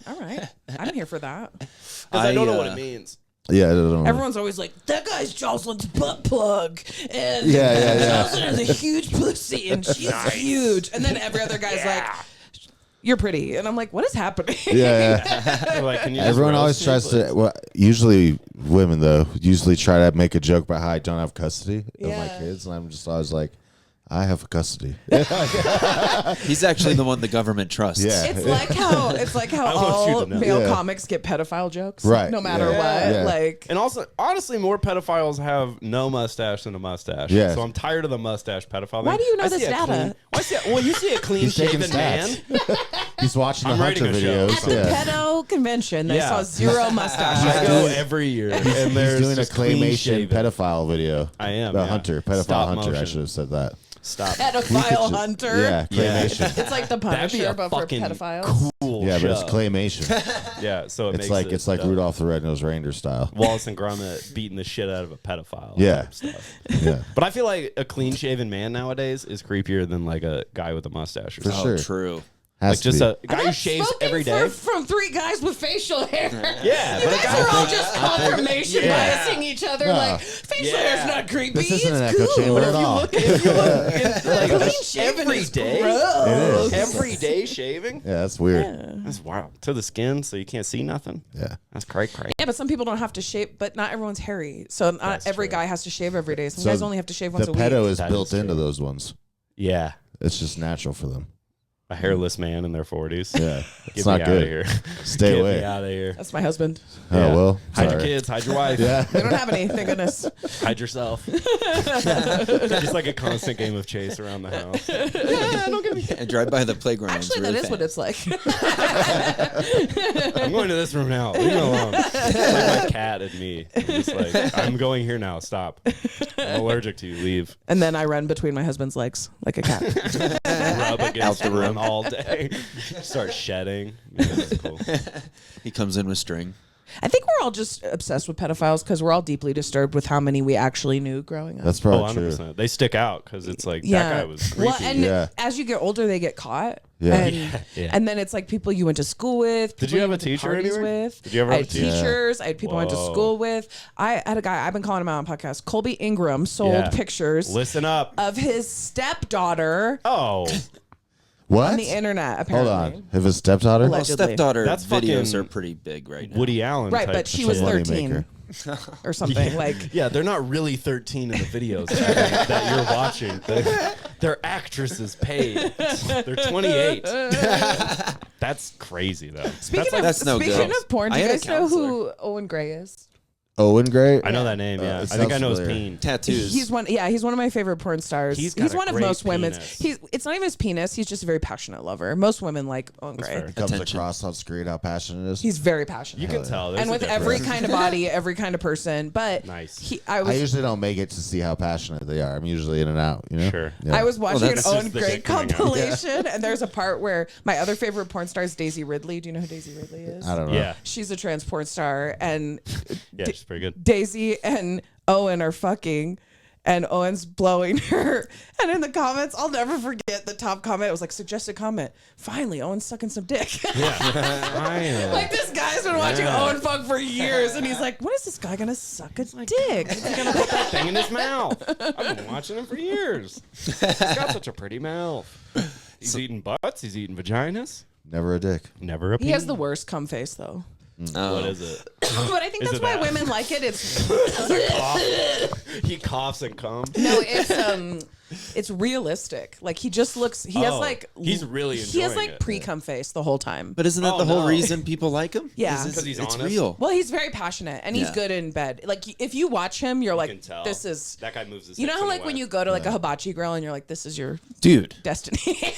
All right. I'm here for that. Because I don't know what it means. Yeah, I don't know. Everyone's always like, that guy's Jozalyn's butt plug. And Yeah. Jozalyn has a huge pussy, and she's huge. And then every other guy's like, you're pretty. And I'm like, what is happening? Yeah. Like, can you Everyone always tries to, well, usually women, though, usually try to make a joke about how I don't have custody of my kids. And I'm just always like, I have custody. He's actually the one the government trusts. Yeah. It's like how all male comics get pedophile jokes, right? No matter what. Yeah. Like, and also, honestly, more pedophiles have no mustache than a mustache. Yeah. So I'm tired of the mustache pedophile. Why do you know this data? Well, you see a clean-shaven man. He's watching the I'm Hunter writing a show. videos. At the pedo convention, they saw zero mustaches. I go every year, and He's there's doing a just claymation clean-shaven. pedophile video. I am. The yeah. Hunter, pedophile Stop Hunter. motion. I should have said that. Stop. Pedophile hunter. Yeah, claymation. It's like the That'd be Punisher, a but for fucking pedophiles. cool Yeah, but it's show. claymation. Yeah, so It's like Rudolph the Red-Nosed Reindeer style. Wallace and Gromit beating the shit out of a pedophile. Yeah. type stuff. Yeah, But I feel like a clean-shaven man nowadays is creepier than like a guy with a mustache or for something. sure. True. Has Like to just be. a guy who shaves every day. From three guys with facial hair. Yeah, You but a guys guy are all just confirmation biasing each other. No. Like, facial hair's not creepy. This isn't an it's echo cool. chamber at all. if you look like Clean shaven every is day, gross. It is. every day shaving. Yeah, that's weird. That's wild. To the skin, so you can't see nothing. Yeah. That's cray. Yeah, but some people don't have to shave, but not everyone's hairy. So not every guy has to shave every day. Some guys only have to shave once the a week. pedo is That built is into true. those ones. Yeah, It's just natural for them. a hairless man in their 40s. Yeah, Get it's me not out good. of here. Stay Get away. me out of here. That's my husband. Oh Yeah. well. Hide your sorry. kids. Hide your wife. Yeah. We don't have any, thank goodness. Hide yourself. Just like a constant game of chase around the house. Yeah, don't get me. And drive by the playground. Actually, that is what it's like. I'm going to this room now. Leave me alone. It's like my cat and me. I'm just like, I'm going here now. Stop. I'm allergic to you. Leave. And then I run between my husband's legs like a cat. Rub against Out the room. one all day. Start shedding. Yeah, that's cool. He comes in with string. I think we're all just obsessed with pedophiles because we're all deeply disturbed with how many we actually knew growing up. That's Oh, probably true. 100%. They stick out because it's like, Yeah. that guy was creepy. Well, and as you get older, they get caught. Yeah. And, and then it's like people you went to school with. Did people you have a went to teacher parties anywhere? with. Did you ever I have had a teacher? teachers. I had people I went to Whoa. school with. I had a guy, I've been calling him out on podcasts. Colby Ingram sold Yeah. pictures Listen up. of his stepdaughter Oh, What? on the internet, Hold apparently. on. Have his stepdaughter? Well, Allegedly. stepdaughter That's videos fucking are pretty big right now. Woody Allen. Right, type but she shit. was Money 13 maker. or something. Like, Yeah, they're not really 13 in the videos that you're watching. They're actresses paid. They're 28. That's crazy, though. That's no speaking good. of porn, do I you had a guys know counselor. who Owen Gray is? Owen Gray? I know that name, yeah. I it think I sounds know his familiar. peen. Tattoos. He's one of my favorite porn stars. He's got a one of great most women's. penis. It's not even his penis. He's just a very passionate lover. Most women like Owen Gray. fair. It comes Attention. across on screen how passionate it is. He's very passionate. You can tell. There's and a with difference. every kind of body, every kind of person. But Nice. I I usually don't make it to see how passionate they are. I'm usually in and out, you know? Sure. Yeah. I was watching an that's Owen just the Gray dick coming out. compilation, and there's a part where my other favorite porn star is Daisy Ridley. Do you know who Daisy Ridley is? I don't know. Yeah. She's a trans porn star, and Yeah, she's pretty good. Daisy and Owen are fucking, and Owen's blowing her. And in the comments, I'll never forget the top comment. It was like, suggested comment. Finally, Owen's sucking some dick. Yeah. Like, this guy's been watching Owen fuck for years, and he's like, when is this guy gonna suck a dick? He's gonna put that thing in his mouth. I've been watching him for years. He's got such a pretty mouth. He's eating butts. He's eating vaginas. Never a dick. Never a He has peen. the worst cum face, though. Oh. What is it? But I think Is that's it why that? women like it. It's He coughs and comes. no, it's realistic. Like, he just looks. He has Oh, like he's really he has enjoying like it. pre-cum face the whole time. But isn't that Oh, the whole no. reason people like him? Yeah. Is 'Cause he's it's honest? real. Well, he's very passionate, and he's Yeah. good in bed. Like, if you watch him, you're You like, can tell. this is. That guy moves his You know hips how in a like when way. you go to like a hibachi grill and you're like, this is your Dude, destiny.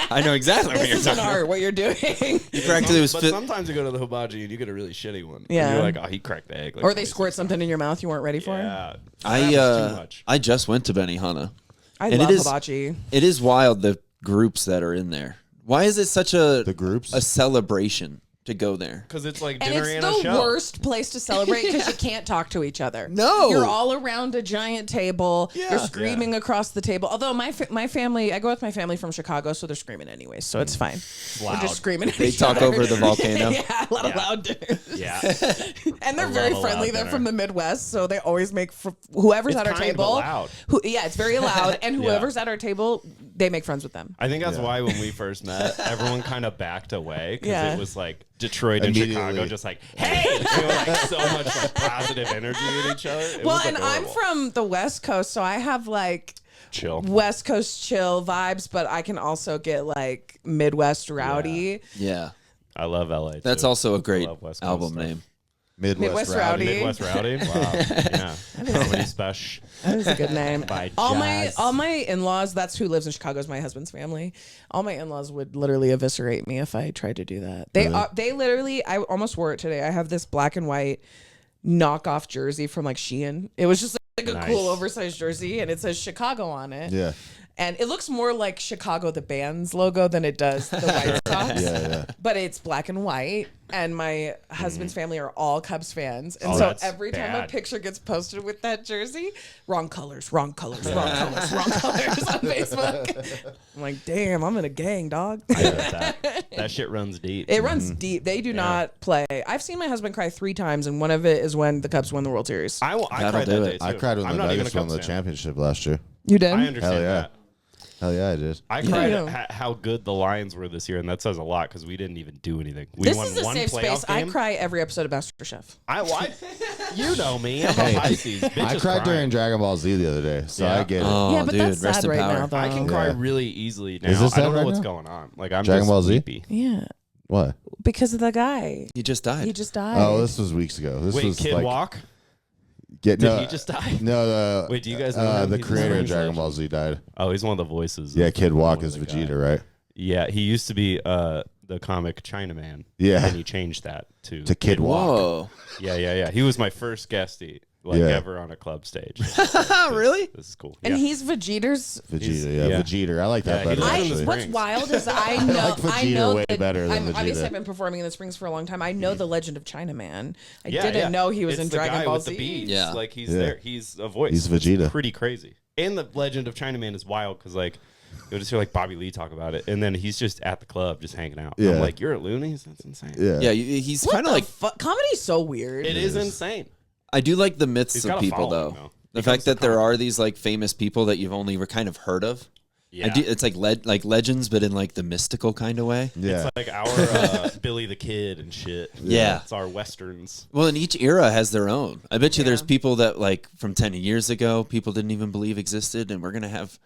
I know exactly what This you're is an talking about. art. What you're doing. He practically was But fit. sometimes you go to the hibachi and you get a really shitty one. And Yeah. you're like, oh, he cracked the egg. Like Or they 26 squirt something in your mouth you weren't ready for. Yeah. That happens too much. I just went to Benihana. I And love it is- hibachi. It is wild the groups that are in there. Why is it such The groups? a celebration? to go there. Because it's like And dinner it's and a the show. worst place to celebrate because you can't talk to each other. No. You're all around a giant table. Yeah. You're screaming across the table. Although my family, I go with my family from Chicago, so they're screaming anyway, so it's fine. We're Loud. just screaming at They each talk other. over the volcano. Yeah, a lot of loud dinners. Yeah. And they're I very love a loud friendly. They're dinner. from the Midwest, so they always make whoever's It's at our kind, but table. loud. It's very loud, and whoever's at our table, they make friends with them. I think that's why when we first met, everyone kind of backed away because Yeah. it was like Detroit and Chicago, just like, hey, you know, like so much like positive energy with each other. It Well, was and I'm adorable. from the West Coast, so I have like chill. West Coast chill vibes, but I can also get like Midwest rowdy. Yeah. I love LA. That's too. also a great love West Coast album stuff. name. Midwest Rowdy. Midwest Rowdy. Wow. Yeah. Comedy special. That is a good name. By all Jazz. my in-laws, that's who lives in Chicago, is my husband's family. All my in-laws would literally eviscerate me if I tried to do that. They literally, I almost wore it today. I have this black and white knockoff jersey from like Shein. It was just like a Nice. cool oversized jersey, and it says Chicago on it. Yeah. And it looks more like Chicago, the band's logo, than it does the White Sox. Yeah. But it's black and white, and my husband's family are all Cubs fans. And Oh, so that's every time a bad. picture gets posted with that jersey, wrong colors on Facebook. I'm like, damn, I'm in a gang, dog. I get that shit runs deep. It runs deep. They do not play. I've seen my husband cry 3 times, and one of it is when the Cubs won the World Series. I That'll cried do that it. day too. I cried when I'm the not even a Nuggets won Cubs the fan. championship last year. You did? I understand Hell yeah. that. Hell yeah, I did. I cried Yeah. at how good the Lions were this year, and that says a lot because we didn't even do anything. We This won is a one safe playoff space. I game. cry every episode of MasterChef. You know me. I'm a Pisces. I Bitches cried cry. during Dragon Ball Z the other day, so Yeah. I get it. Oh, Yeah, but dude, that's rest sad in right power. now, though. I can cry Yeah. really easily now. Is this I don't sad know right what's now? going on. Like I'm Dragon just Ball Z? weepy. Yeah, What? because of the guy. He just died. He just died. Oh, this was weeks ago. This Wait, was Kid like Walk? Get, Did no, he just die? No, Wait, do you guys know him? the He's a creator of Springs Dragon legend. Ball Z died. Oh, he's one of the voices. Yeah, of Kid Walk one is of the Vegeta, guys. right? Yeah, he used to be the comic Chinaman. Yeah. And he changed that to Kid Walk. Whoa. Yeah. He was my first guestie, like Yeah. ever on a club stage. Really? This is cool. And yeah. he's Vegeta's. Vegeta, yeah. Vegeta. I like that Yeah, he better. lives in Actually. the What's Springs. wild is I know like Vegeta I know way that better than obviously Vegeta. I've been performing in the Springs for a long time. I know the Legend of Chinaman. I Yeah, didn't yeah. know he was It's in the Dragon guy Ball with Z. the beads. Yeah. Like he's Yeah. there. He's a voice. He's It's Vegeta. pretty crazy. And the Legend of Chinaman is wild because like you'll just hear like Bobby Lee talk about it, and then he's just at the club just hanging out. Yeah. I'm like, you're at Looney's? That's insane. Yeah. Yeah, he's What kind of the like. comedy's so weird. It is insane. I do like the myths He's of got a people, following, though. though. The He fact comes to that there comedy. are these like famous people that you've only kind of heard of. Yeah. It's like like legends, but in like the mystical kind of way. Yeah. It's like our Billy the Kid and shit. Yeah. It's our westerns. Well, and each era has their own. I bet you there's people that like from 10 years ago, people didn't even believe existed, and we're gonna have.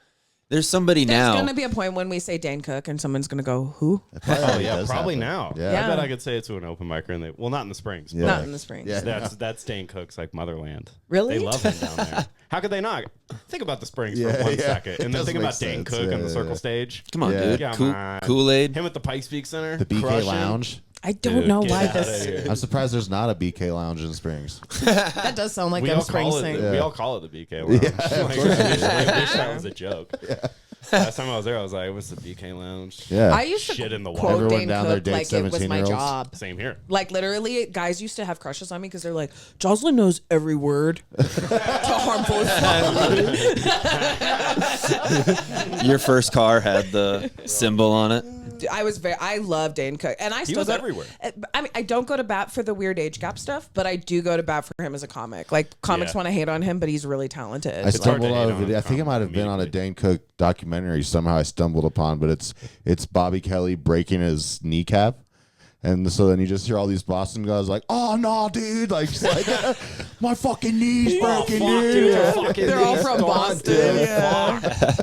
There's somebody There's now. gonna be a point when we say Dane Cook and someone's gonna go, who? Oh yeah, probably now. Yeah. Yeah. I bet I could say it to an open micer, and they not in the Springs. Yeah. Not in the Springs. Yeah. That's Dane Cook's like motherland. Really? They love him down there. How could they not? Think about the Springs Yeah, for one yeah. second, It and then does think make about Dane sense. Cook Yeah, on the yeah, Circle yeah. stage. Come on, Yeah. dude. Come on. Kool-Aid. Him at the Pikes Peak Center. The BK crushing. Lounge. I don't Dude, know get why outta this. here. I'm surprised there's not a BK Lounge in Springs. That does sound like We a all, Springs call it, thing. we all call it the BK Lounge. Like, I wish that was a joke. Last time I was there, I was like, "What's the BK Lounge?" Yeah. I used to Shit in the quote water. Everyone Dane down there Cook dates like it was my 17-year-olds. job. Same here. Like literally, guys used to have crushes on me because they're like, Jozalyn knows every word to harmful. Your first car had the symbol on it. I love Dane Cook, and I still was go everywhere. I mean, I don't go to bat for the weird age gap stuff, but I do go to bat for him as a comic. Like comics Yeah. want to hate on him, but he's really talented. I hard to stumbled hate on a on video. I him think it might have been on a immediately. Dane Cook documentary. Somehow I stumbled upon, but it's Bobby Kelly breaking his kneecap, and so then you just hear all these Boston guys like, "Oh no, dude!" Like, just like my fucking knees breaking, dude. They're all from Boston. Yeah.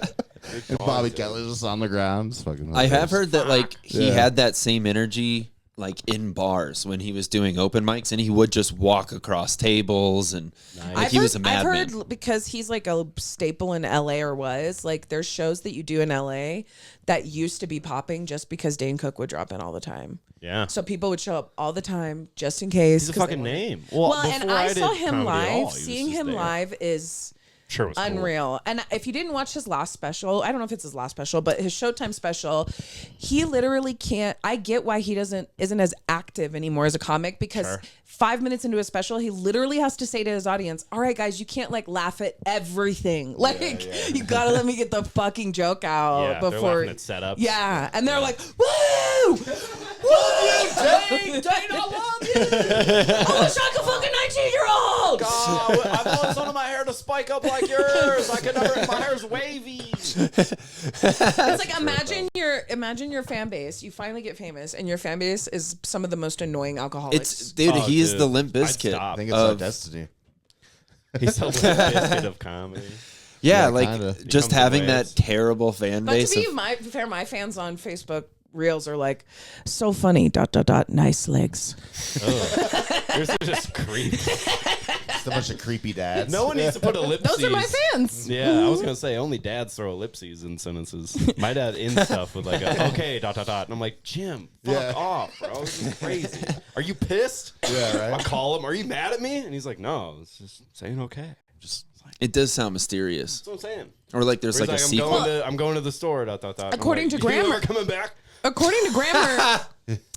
And Bobby Kelly's just on the ground. It's fucking I have hilarious. heard that like he Yeah. had that same energy like in bars when he was doing open mics, and he would just walk across tables and like he was a I've madman. heard because he's like a staple in LA or was like there's shows that you do in LA that used to be popping just because Dane Cook would drop in all the time. Yeah. So people would show up all the time just in case. He's a 'cause they fucking wanted- name. Well, and before I saw did him comedy at all, live. he was Seeing just him there. live is Sure was cool. unreal. And if you didn't watch his last special, I don't know if it's his last special, but his Showtime special, he literally can't. I get why he isn't as active anymore as a comic, because 5 minutes into a special, he literally has to say to his audience, "All right, guys, you can't like laugh at everything. Like you gotta let me get the fucking joke out They're before laughing at setups. Yeah, and they're like, "Woo, woo, Dane, I love you. I wish I could fuck a 19-year-old." I always wanted my hair to spike up like yours. I could never. My hair's wavy. It's like imagine your fan base. You finally get famous, and your fan base is some of the most annoying alcoholics. He is the Limp Bizkit. I think it's our destiny. He's a Limp Bizkit of comedy. Yeah, kinda. just Comes in having waves. that terrible fan But base. to be my fans on Facebook Reels are like, so funny. ... Nice legs. Yours are just creepy. Just a bunch of creepy dads. No one needs to put ellipses. Those are my fans. Yeah, I was gonna say only dads throw ellipses in sentences. My dad in stuff with like a okay ... And I'm like, Jim, fuck off, bro. This is crazy. Are you pissed? Yeah, right. I call him. Are you mad at me? And he's like, no, it's just saying okay. Just like, It does sound mysterious. that's what I'm saying. Or like there's like a sequel. I'm going to the store. ... According to You grammar- are coming back. According to grammar,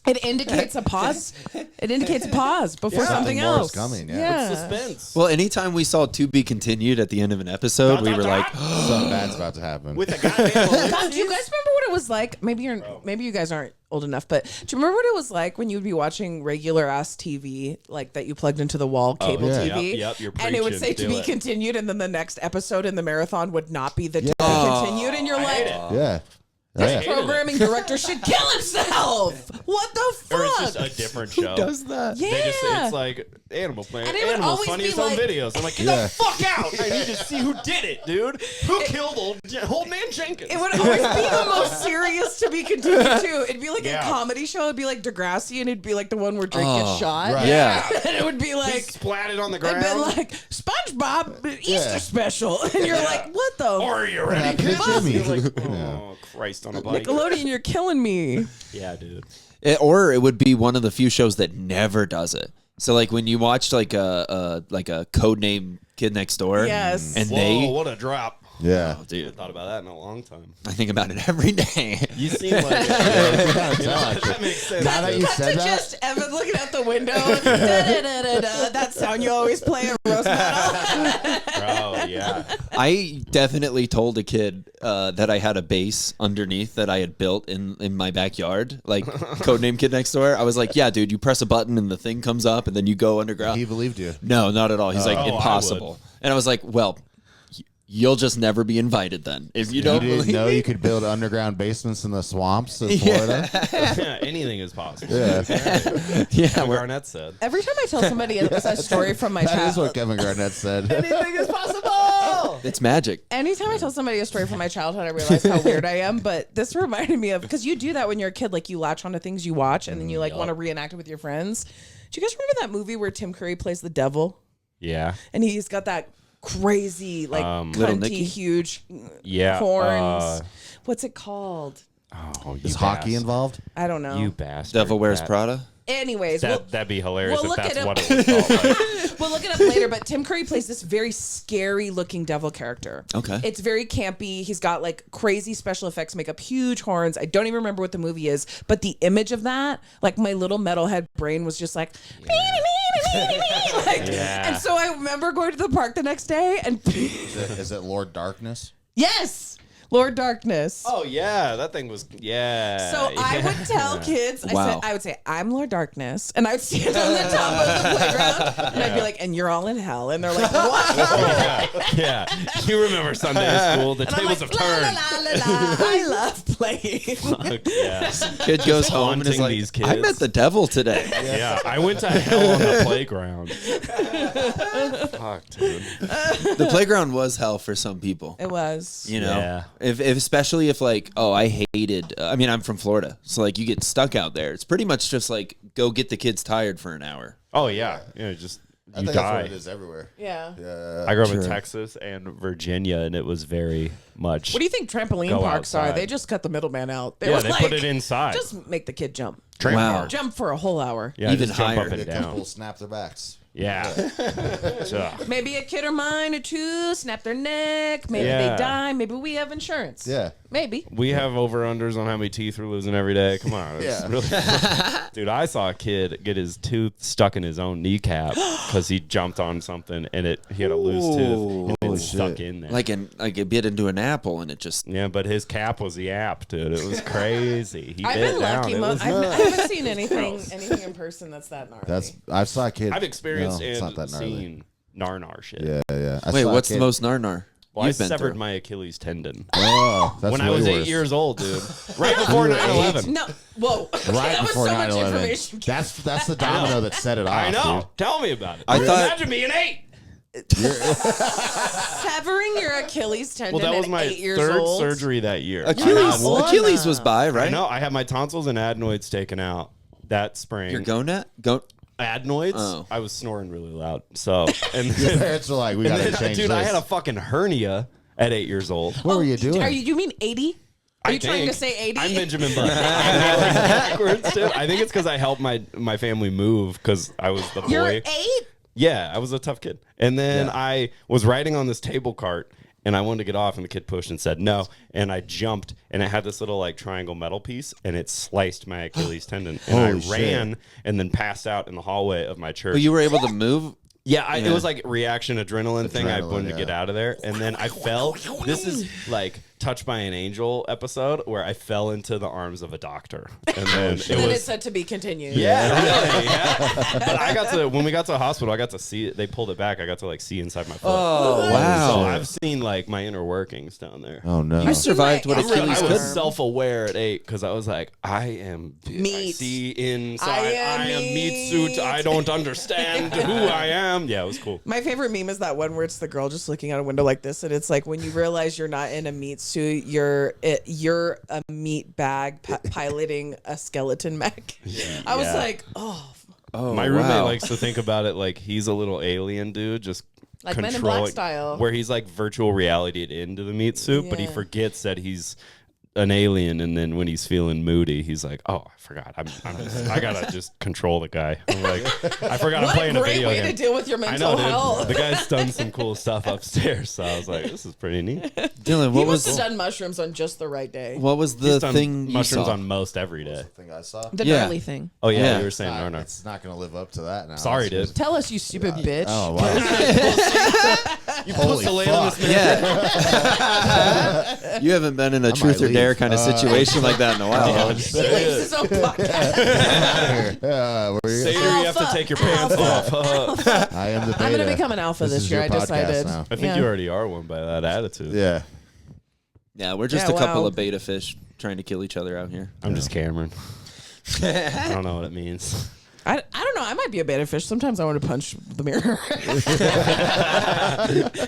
it indicates a pause. It indicates a pause before something Something more else. is coming, Suspense. Well, anytime we saw "To Be Continued" at the end of an episode, we were like, Something bad's about to happen. With a goddamn God, do you guys remember what it was like? Maybe you guys aren't old enough, but do you remember what it was like when you'd be watching regular ass TV, like that you plugged into the wall cable TV, Yep, you're and it would preaching. say "To Do be it. continued," and then the next episode in the marathon would not be the "To be continued," and you're like, yeah. this programming director should kill himself. What the fuck? Or it's just a different show. "Does that?" Yeah. It's like Animal Planet. And it would Animals always funniest be home like- videos. I'm like, get the fuck out! I need to see who did it, dude. Who killed old man Jenkins? It would always be the most serious "To be continued" too. It'd be like Yeah. a comedy show. It'd be like Degrassi, and it'd be like the one where Drake gets shot. right. Yeah. and it would be He like. splatted on the They've ground. been like SpongeBob Easter special, and you're like, what the Are you ready? happened to Jimmy? You're like, oh Christ on a bike. Nickelodeon? You're killing me. Yeah, dude. Or it would be one of the few shows that never does it. So like when you watch like a Codename Kid Next Door, Yes. and Whoa, what a drop. Yeah. I haven't thought about that in a long time. I think about it every day. You seem like that makes sense. Now that you Cut said to that, just Evan looking out the window. Da-da-da-da-da. That sound you always play at roast battle. Bro, yeah. I definitely told a kid that I had a base underneath that I had built in my backyard, like Codename Kid Next Door. I was like, yeah, dude, you press a button and the thing comes up and then you go underground. he believed you. No, not at all. He's like, I impossible. And I was like, well, you'll just never be invited then. If you You don't didn't believe know you could build underground basements in the swamps in Florida? Yeah, anything is possible. Yeah. Yeah, What we're- Garnett said. Every time I tell somebody a story from my That is what childhood, Kevin Garnett said. Anything is possible. it's magic. anytime I tell somebody a story from my childhood, I realize how weird I am. But this reminded me of, because you do that when you're a kid, like you latch onto things you watch and then you like want to reenact it with your friends. Do you guys remember that movie where Tim Curry plays the devil? Yeah. And he's got that crazy, like, Little cunty, Nicky? huge Yeah. horns. What's it called? Oh, you Is hockey bastard. involved? I don't know. You bastard. Devil Wears That- Prada. Anyways, That'd be hilarious we'll if look that's it what up. it was called. we'll look it up later, but Tim Curry plays this very scary looking devil character. Okay. It's very campy. He's got like crazy special effects, makeup, huge horns. I don't even remember what the movie is, but the image of that, like my little metalhead brain was just like, like Yeah. and so I remember going to the park the next day and Is it Lord Darkness? yes, Lord Darkness. Oh yeah, that thing was So I would tell kids, Wow. I would say, I'm Lord Darkness. And I would stand on the top of the playground. And I'd be like, and you're all in hell. And they're like, what? yeah. You remember Sunday school? The And I'm tables like, have la, turned. la, la, la, la. I love playing. Fuck, yeah. Kid goes home and is haunting like, these kids. I met the devil today. Yeah, I went to hell on the playground. Fuck, dude. The playground was hell for some people. It was. You know, Yeah. if especially if like, oh, I hated. I mean, I'm from Florida, so like you get stuck out there. It's pretty much just like go get the kids tired for an hour. Oh yeah, just I you think that's what die. it is everywhere. Yeah. Yeah. I grew up in True. Texas and Virginia, and it was very much. What do you think trampoline Go parks are? outside. They just cut the middleman out. Yeah, were they put it inside. Just make the kid jump. Tramp Wow. park. Jump for a whole hour. Yeah, Even just jump higher. up and The down. couple snap their backs. Yeah. So, Maybe a kid or mine or two snap their neck. Maybe they die. Maybe we have insurance. Yeah. Maybe. we have over-unders on how many teeth we're losing every day. Come on. It's really Dude, I saw a kid get his tooth stuck in his own kneecap because he jumped on something and he had a loose tooth and it stuck in there. Like it bit into an apple and it just. Yeah, but his cap was the app, dude. It was crazy. He I've bit been down. lucky. It was I haven't seen anything in person that's that gnarly. I saw a kid. I've experienced it's not and that gnarly. seen nar shit. Yeah. I Wait, saw a what's the kid- most nar? Well, I You've been severed through? my Achilles tendon Oh, that's when I way was 8 worse. years old, dude. Right before 9/11. No. Whoa. Right That was before so much 9/11. information. That's the domino that set it off. I know. Dude. Tell me about it. I thought- Imagine being 8. Severing your Achilles tendon Well, that was at my 8 years third old. surgery that year. Achilles was by, right? I know. I had my tonsils and adenoids taken out that spring. Your gonad? Adenoids? Oh. I was snoring really loud. So, and Your then, parents were like, we and gotta then, change dude, this. I had a fucking hernia at 8 years old. What were you doing? You mean 80? Are I you trying to think. say 80? I'm Benjamin Button. Backwards, dude. I think it's because I helped my family move because I was the boy. You're 8? Yeah, I was a tough kid. And then I was riding on this table cart and I wanted to get off and the kid pushed and said no. And I jumped and it had this little like triangle metal piece and it sliced my Achilles tendon. And I Holy shit. ran and then passed out in the hallway of my church. Well, you were able to move. Yeah, it was like reaction adrenaline thing. I Adrenaline, wanted to get out of there, and then I fell. This is like Touched by an Angel episode where I fell into the arms of a doctor, and then it And then was it's said to be continued. yeah, really, yeah. But I got to when we got to the hospital, I got to see it. They pulled it back. I got to like see inside my foot. Oh, wow. So I've seen like my inner workings down there. Oh no. You survived what I Achilles I could. was self-aware at 8 because I was like, I am Meat. I see inside. I am meat suit. I don't understand who I am. Yeah, it was cool. My favorite meme is that one where it's the girl just looking out a window like this, and it's like when you realize you're not in a meat suit, you're a meat bag piloting a skeleton mech. I was like, oh, Oh, My roommate wow. likes to think about it like he's a little alien dude, just Like Men in controlling, Black style. where he's like virtual reality into the meat suit, but he Yeah. forgets that he's an alien, and then when he's feeling moody, he's like, "Oh, I forgot. I gotta just control the guy." I'm like, I forgot I'm what playing a a great video way game. to deal with your I mental know, dude. health. The guy's done some cool stuff upstairs, so I was like, "This is pretty neat." Dylan, He what must was have done mushrooms on just the right day. what was He's the done thing you mushrooms saw? on most every day. thing I saw. The Yeah. gnarly thing. Oh yeah, Yeah. you were saying no. It's not gonna live up to that now. Sorry, It's dude. just- Tell us, you stupid bitch. Oh wow. You Holy put the lid on fuck. this Yeah. You haven't been in a truth or leave. dare kind of situation like that in a while. He leaves his own podcast. Where you Later, gonna you have to Alpha. take your pants off. say? I am the beta. I'm going to become an alpha this is year. your I podcast decided. now. I think you already are one by that attitude. Yeah. Yeah, we're just Yeah, a couple wow. of beta fish trying to kill each other out here. I'm just Cameron. I don't know what it means. I don't know. I might be a beta fish. Sometimes I want to punch the mirror.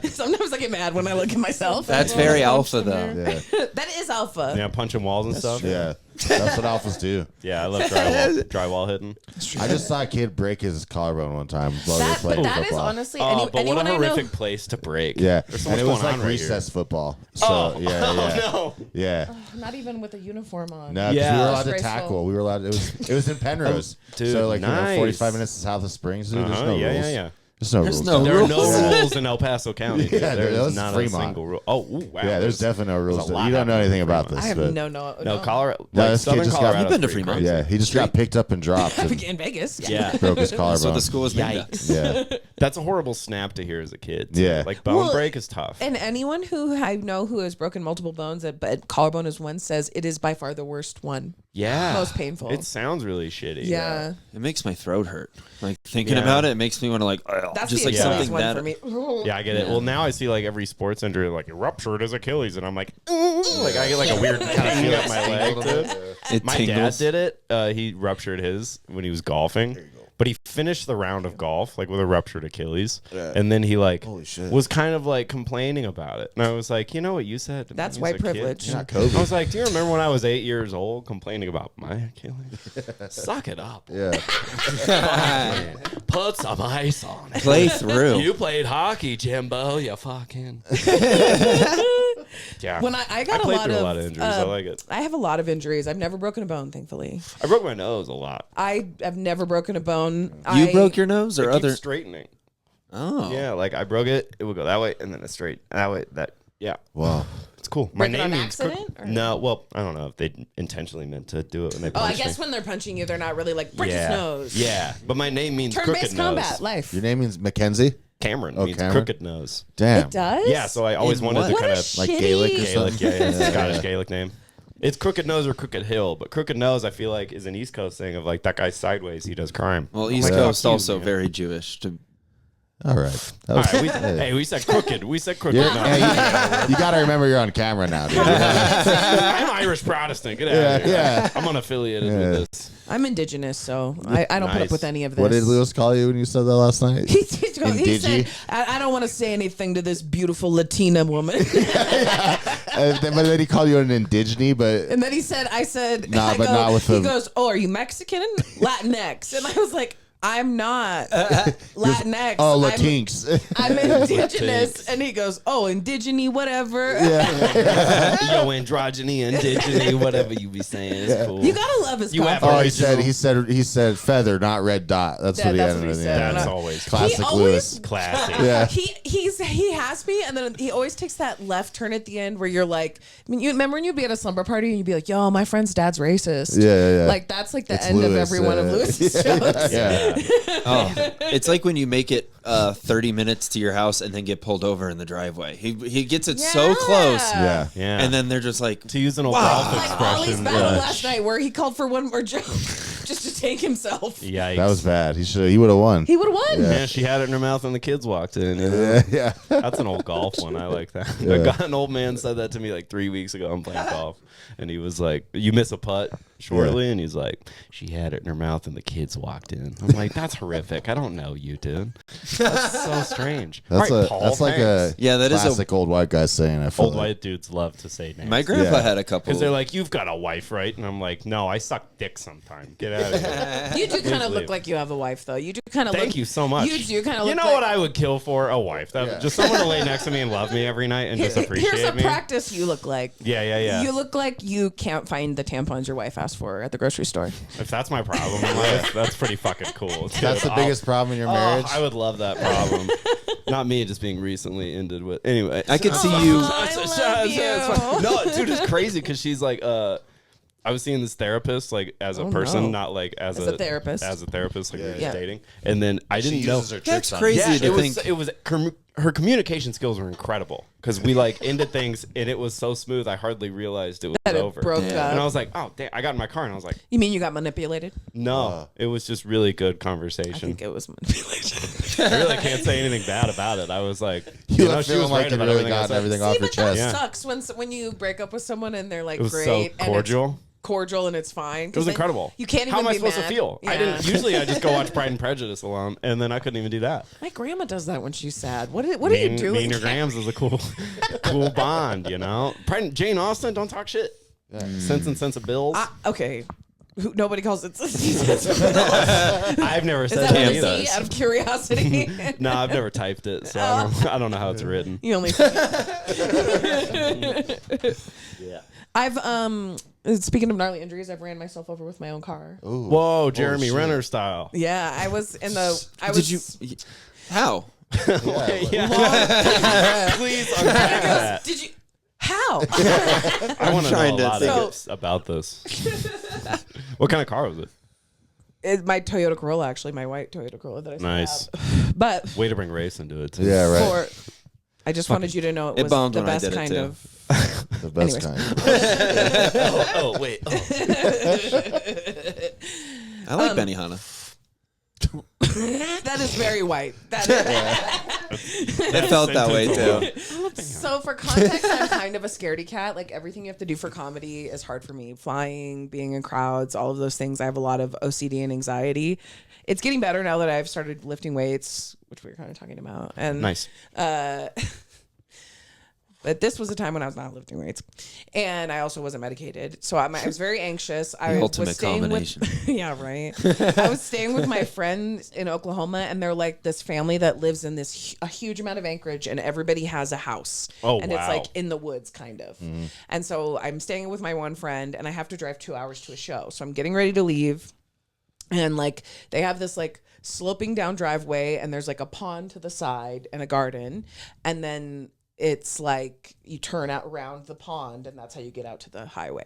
Sometimes I get mad when I look at myself. That's very alpha, though. Yeah. That is alpha. Yeah, punching walls and stuff. Yeah. That's what alphas do. Yeah, I love drywall hitting. I just saw a kid break his collarbone one time while we were That, playing but that is football. honestly, Oh, but what anyone a I know. horrific place to break. Yeah. There's so And much it was going like on right recess here. football. So yeah. No. Yeah. Not even with a uniform on. No, 'cause Yeah. we were allowed to Disgraceful. tackle. We were allowed. It was in Penrose. dude, so like nice. 45 minutes south of Springs. Dude, there's Uh-huh, no yeah, rules. yeah. There's no There's rules. no There are no rules. rules in El Paso County. Dude. Yeah, There's that's not Fremont. a single rule. Oh, ooh, wow. Yeah, there's definitely no rules. a lot You don't know happening anything in about Fremont. this. I have but No, Colorado. No, Like this kid Southern just got- Colorado. You've been to Fremont. Yeah, he just got picked up and dropped. And In Vegas. Yeah. broke his collarbone. So the school was named after. Yikes. Yeah. That's a horrible snap to hear as a kid. too. Yeah. Like bone Well, break is tough. And anyone who I know who has broken multiple bones, but collarbone is one, says it is by far the worst one. Yeah. Most painful. It sounds really shitty. Yeah. It makes my throat hurt. Like thinking Yeah. about it, it makes me want to like, That's just the like Achilles something one that. for me. Yeah, I get it. Well, now I see like every sports injury, like it ruptured his Achilles, and I'm like, like I get like a weird kind of feel up my leg. Dude. It My tingles. dad did it. He ruptured his when he was golfing. But he finished the round of golf like with a ruptured Achilles, and then he like Holy shit. was kind of like complaining about it. And I was like, you know what you said? to me That's as white a kid? privilege. You're not Kobe. I was like, do you remember when I was 8 years old complaining about my Achilles? Suck it up. Yeah. Put some ice on it. Play through. You played hockey, Jimbo. You fucking. Yeah. When I got played through a lot of injuries. I like it. I have a lot of injuries. I've never broken a bone, thankfully. I broke my nose a lot. I have never broken a bone. You broke your nose or It keeps other? straightening. Oh. Yeah, like I broke it. It would go that way and then a straight that way. Yeah. Wow. It's cool. My Break it name on means accident, or- No, well, I don't know if they intentionally meant to do it when they Oh, I punched guess me. when they're punching you, they're not really like break his nose. Yeah, but my name means crooked Turn-based nose. combat life. Your name means McKenzie? Cameron Oh, means Cameron? crooked nose. Damn. It does. Yeah, so I always In wanted what? to What kind a of Like shitty- Gaelic or Gaelic, something? yeah, it's a Yeah, Scottish yeah. Gaelic name. It's Crooked Nose or Crooked Hill, but Crooked Nose I feel like is an East Coast thing of like that guy's sideways, he does crime. Well, I'm East like, Coast fuck you, also man. very Jewish. All right. That All was- right, hey, we said crooked. We said crooked. Yeah, No, hey, you got to remember you're on camera now, dude. I'm Irish Protestant. Get out of here. yeah. I'm unaffiliated with this. I'm indigenous, so I don't put up Nice. with any of this. What did Lewis call you when you said that last night? He said, Indigi? I don't want to say anything to this beautiful Latina woman. But then he called you an indigene, but And then I said, Nah, but not with he the- goes, oh, are you Mexican? Latinx. And I was like, I'm not Latinx. oh, Latinx. I'm indigenous. And he goes, oh, indigene, whatever. Yo, androgyny, indigeny, whatever you be saying. It's cool. You gotta love his You have confidence. Oh, he said feather, not red dot. That's Yeah, what he that's added what he in the said. end. That's always Classic He always- Lewis. classic. Yeah. He has me, and then he always takes that left turn at the end where you're like, I mean, you remember when you'd be at a slumber party and you'd be like, yo, my friend's dad's racist. Yeah. Like that's like the It's end of Lewis, every one of Lewis's jokes. Yeah. Oh, it's like when you make it 30 minutes to your house and then get pulled over in the driveway. He gets it so close, Yeah. Yeah. and then they're just like, to use an old Wow. golf Like Ollie's expression. battle last night where he called for one more joke just to take himself. Yikes. That was bad. He would have won. He would have won. Yeah, she had it in her mouth and the kids walked in. You know? Yeah. That's an old golf one. I like that. An old man said that to me like 3 weeks ago. I'm playing golf. And he was like, you miss a putt shortly? And he's like, she had it in her mouth and the kids walked in. I'm like, that's horrific. I don't know you, dude. That's so strange. That's All right, Paul, that's like thanks. a Yeah, that is a- classic old white guy saying. I feel Old like. white dudes love to say names. my grandpa Yeah. had a couple. Because they're like, you've got a wife, right? And I'm like, no, I suck dick sometime. Get out of here. You do kind of leave. look like you have a wife, though. You do kind of look. Thank you so much. You do kind of look You know like, what I would kill for? A wife. Just someone to lay next to me and love me every night and just appreciate Here's a me. practice you look like. Yeah. You look like you can't find the tampons your wife asked for at the grocery store. If that's my problem in life, that's pretty fucking cool. That's the biggest problem in your marriage. I would love that problem. Not me, just being recently ended with. Anyway, I could see you. I love you. No, dude, it's crazy because she's like, I was seeing this therapist like as a person, no. not like as a therapist. As a therapist, like we were Yeah. dating, and then I She didn't know. uses her That's tricks on crazy. you. Yeah, to think. it was her communication skills were incredible because we like ended things and it was so smooth. I hardly realized it was That it over. broke And I up. was like, oh, damn. I got in my car and I was like, You mean you got manipulated? no, it was just really good I conversation. think it was manipulation. I really can't say anything bad about it. I was like, You know, left she was feeling like right you about really everything I got said. everything See, off your but that chest. sucks when you break up with someone and they're like It was great so and it's cordial. cordial and it's fine. It was incredible. You can't even How am I be supposed mad. to feel? I Yeah. didn't. Usually, I just go watch Pride and Prejudice alone, and then I couldn't even do that. My grandma does that when she's sad. What are Me you and- doing? Me and your grams is a cool bond, you know. Jane Austen, don't talk shit. Sense and Sensibility. Okay. Nobody calls it. I've never Is said that that with a either. Z out of curiosity? No, I've never typed it, so I don't know how it's written. You only. Yeah. I've speaking of gnarly injuries, I've ran myself over with my own car. Ooh. Whoa, Jeremy shit. Renner style. Yeah, I was in the. Did you? How? Yeah. Please unpack that. Did you? How? I want to know trying a to lot think. about this. What kind of car was it? My Toyota Corolla, actually, my white Toyota Corolla that I still Nice. have. But Way to bring race into it, too. Yeah, right. I just wanted you to know it It was bombed the when I best did it, kind too. of. The best Anyways. kind. Oh, wait. Oh. I like Benihana. That is very white. That is. It felt that way too. So for context, I'm kind of a scaredy cat. Like everything you have to do for comedy is hard for me. Flying, being in crowds, all of those things. I have a lot of OCD and anxiety. It's getting better now that I've started lifting weights, which we were kind of talking about. And Nice. But this was a time when I was not lifting weights, and I also wasn't medicated, so I was very anxious. I was ultimate staying combination. yeah, right. I was staying with my friends in Oklahoma, and they're like this family that lives in this a huge amount of acreage, and everybody has a house. Oh, and wow. it's like in the woods, kind of. And so I'm staying with my one friend, and I have to drive 2 hours to a show. So I'm getting ready to leave, and like they have this like sloping down driveway, and there's like a pond to the side and a garden, and then it's like you turn out around the pond, and that's how you get out to the highway.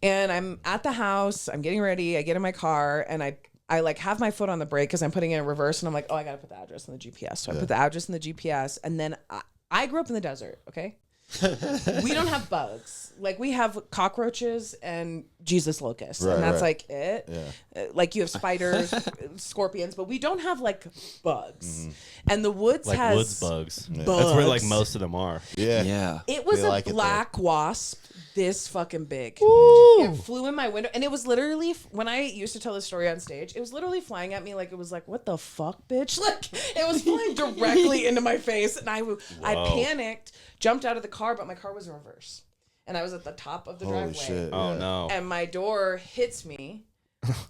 And I'm at the house, I'm getting ready, I get in my car, and I like have my foot on the brake because I'm putting it in reverse, and I'm like, oh, I gotta put the address in the GPS. So I put the address in the GPS, and then I grew up in the desert, okay? We don't have bugs. Like, we have cockroaches and Jesus locusts, and that's like it. Like, you have spiders, scorpions, but we don't have like bugs. And the woods Like has woods bugs. bugs. That's where like most of them are. Yeah. It was They a like it black wasp this fucking big. It flew in my window, and it was literally, when I used to tell this story on stage, it was literally flying at me like it was like, what the fuck, bitch? Like, it was flying directly into my face, and I panicked, jumped out of the car, but my car was in reverse, and I was at the top of the Holy driveway. shit. Oh no. And my door hits me,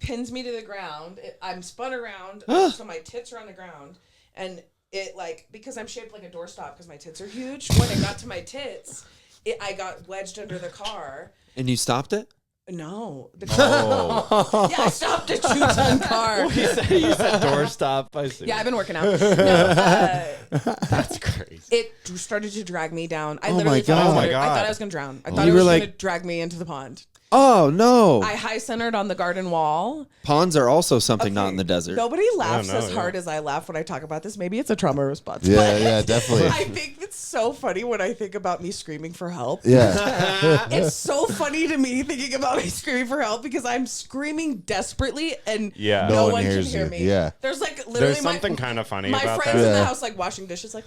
pins me to the ground. I'm spun around, so my tits are on the ground, and it like, because I'm shaped like a doorstop because my tits are huge. When it got to my tits, I got wedged under the car. And you stopped it? No. The car. Yeah, I stopped a 2-ton car. You said doorstop. I see. Yeah, I've been working out. No, That's crazy. it started to drag me down. I Oh literally my God. thought Oh my I God. thought I was going to drown. I thought You it was were going like- to drag me into the pond. Oh, no. I high centered on the garden wall. Ponds are also something not Okay. in the desert. Nobody laughs no, as hard as I laugh when I talk about this. Maybe it's a trauma response. Yeah, but yeah, definitely. I think it's so funny when I think about me screaming for help. Yeah. It's so funny to me thinking about me screaming for help because I'm screaming desperately and Yeah. no, No one one can hears hear you. me. Yeah. There's like literally There's something kind of funny my about friends that. in the Yeah. house like washing dishes like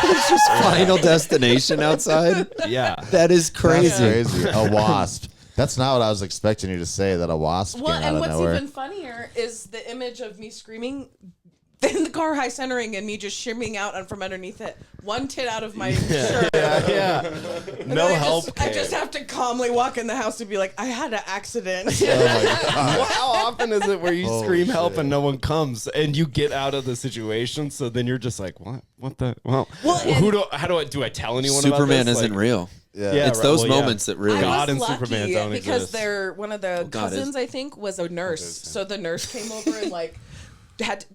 It's just Final Destination outside. Yeah. That is That's crazy. crazy. A wasp. That's not what I was expecting you to say, that a wasp well, came out and of what's nowhere. even funnier is the image of me screaming in the car high centering and me just shimmying out from underneath it. One tit out of my shirt. Yeah. And No then help. I just have to calmly walk in the house and be like, I had an accident. Well, how often is it where you Holy scream help shit. and no one comes and you get out of the situation? So then you're just like, what the? Well, and- do I tell anyone? Superman about this? isn't Like, real. Yeah. Yeah. It's right, those well, yeah. moments that really. I God was and lucky Superman don't because exist. they're one of the God is- cousins, I think, was a nurse. So the nurse came over and like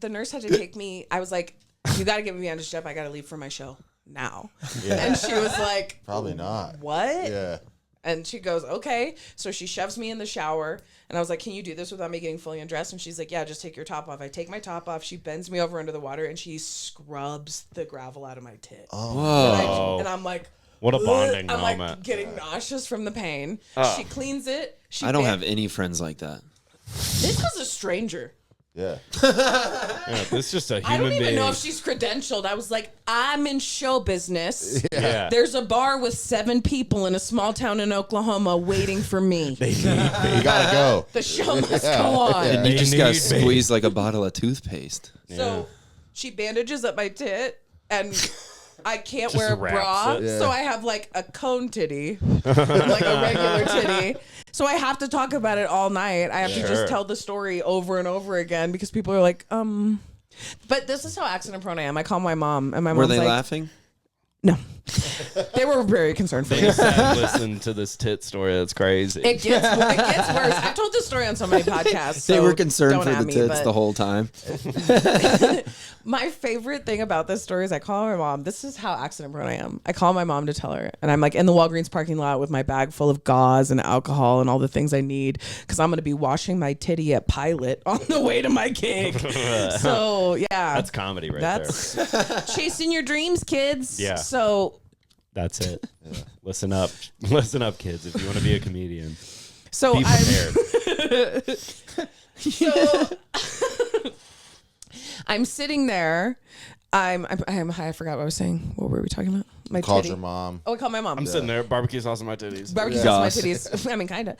the nurse had to take me. I was like, you got to get me bandaged up. I got to leave for my show now. And she was like, Probably not. what? Yeah. And she goes, okay. So she shoves me in the shower. And I was like, can you do this without me getting fully undressed? And she's like, yeah, just take your top off. I take my top off. She bends me over under the water and she scrubs the gravel out of my tit. Whoa. And I'm like, What a bonding I'm moment. like getting nauseous from the pain. She cleans it. I don't have any friends like that. This was a stranger. Yeah. Yeah, this is just a I human don't even being. know if she's credentialed. I was like, I'm in show business. Yeah. There's a bar with 7 people in a small town in Oklahoma waiting for me. You gotta go. The show must go on. And you They just got need to me. squeeze like a bottle of toothpaste. So she bandages up my tit, and I can't Just wear a wraps bra, it. Yeah. so I have like a cone titty, like a regular titty. So I have to talk about it all night. I have to Sure. just tell the story over and over again because people are like, But this is how accident prone I am. I call my mom, and my Were mom's they like, laughing? no. They were very concerned for me. They said, listen to this tit story. That's crazy. It gets worse. I've told this story on so many podcasts. They so were concerned don't for at the me, tits but the whole time. my favorite thing about this story is I call my mom. This is how accident prone I am. I call my mom to tell her, and I'm like in the Walgreens parking lot with my bag full of gauze and alcohol and all the things I need because I'm going to be washing my titty at Pilot on the way to my gig. So yeah, That's comedy right that's chasing your dreams, kids. Yeah. So there. That's it. Listen up. Listen up, kids, if you want to be a comedian. so Be I'm prepared. so I'm sitting there. I forgot what I was saying. What were we talking about? My Called titty. your mom. Oh, I called my mom. I'm sitting there, barbecue sauce on my titties. Barbecue sauce on my titties. I mean, kind of.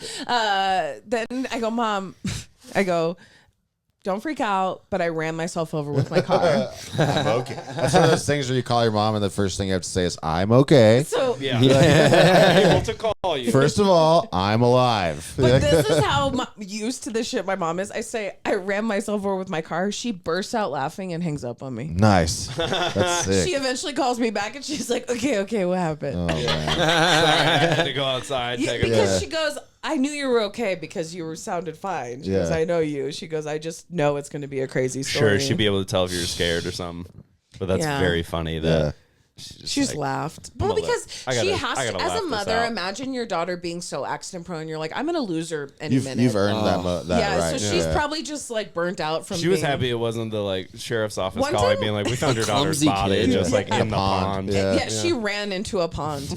Then I go, Mom. I go, don't freak out, but I ran myself over with my car. I'm okay. That's one of those things where you call your mom and the first thing you have to say is, I'm okay. So, Yeah. I'm able to call you. First of all, I'm alive. but this is how used to the shit my mom is. I say, I ran myself over with my car. She bursts out laughing and hangs up on me. Nice. That's sick. She eventually calls me back and she's like, okay, what happened? Oh, man. Sorry, I had to go outside. Yeah, Take a because she goes, I knew you were okay because you were sounded fine. She goes, I know you. She goes, I just know it's going to be a crazy story. Sure, she'd be able to tell if you're scared or something. But that's very funny that she just laughed. Well, because she has to, as a mother, imagine your daughter being so accident prone. You're like, I'm going to lose her any minute. You've earned that yeah, right. so she's probably just like burnt out from She was happy it wasn't the like sheriff's office One calling time- being like, we found your daughter's clumsy body kid. just like in the pond. Yeah, she ran into a pond.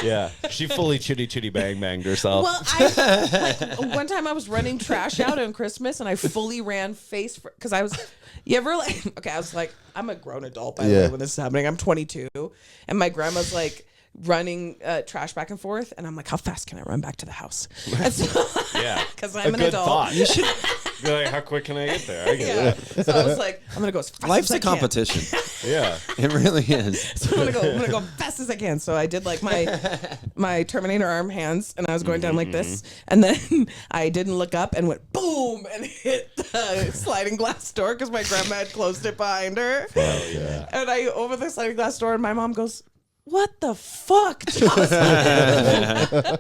Yeah. She fully chitty banged herself. Well, I like one time I was running trash out on Christmas and I fully ran face because I was. You ever like? Okay, I was like, I'm a grown adult by the way when this is happening. I'm 22, and my grandma's like running trash back and forth, and I'm like, how fast can I run back to the house? And so, yeah, because I'm a an good adult. Thought. You should be like, how quick can I get there? I get it. So I was like, I'm gonna go as fast Life's as I a competition. Yeah, It really is. So I'm gonna go fast as I can. So I did like my Terminator arm hands, and I was going down like this, and then I didn't look up and went boom and hit the sliding glass door because my grandma had closed it behind her. Oh, yeah. And I over the sliding glass door, and my mom goes, "What the fuck?"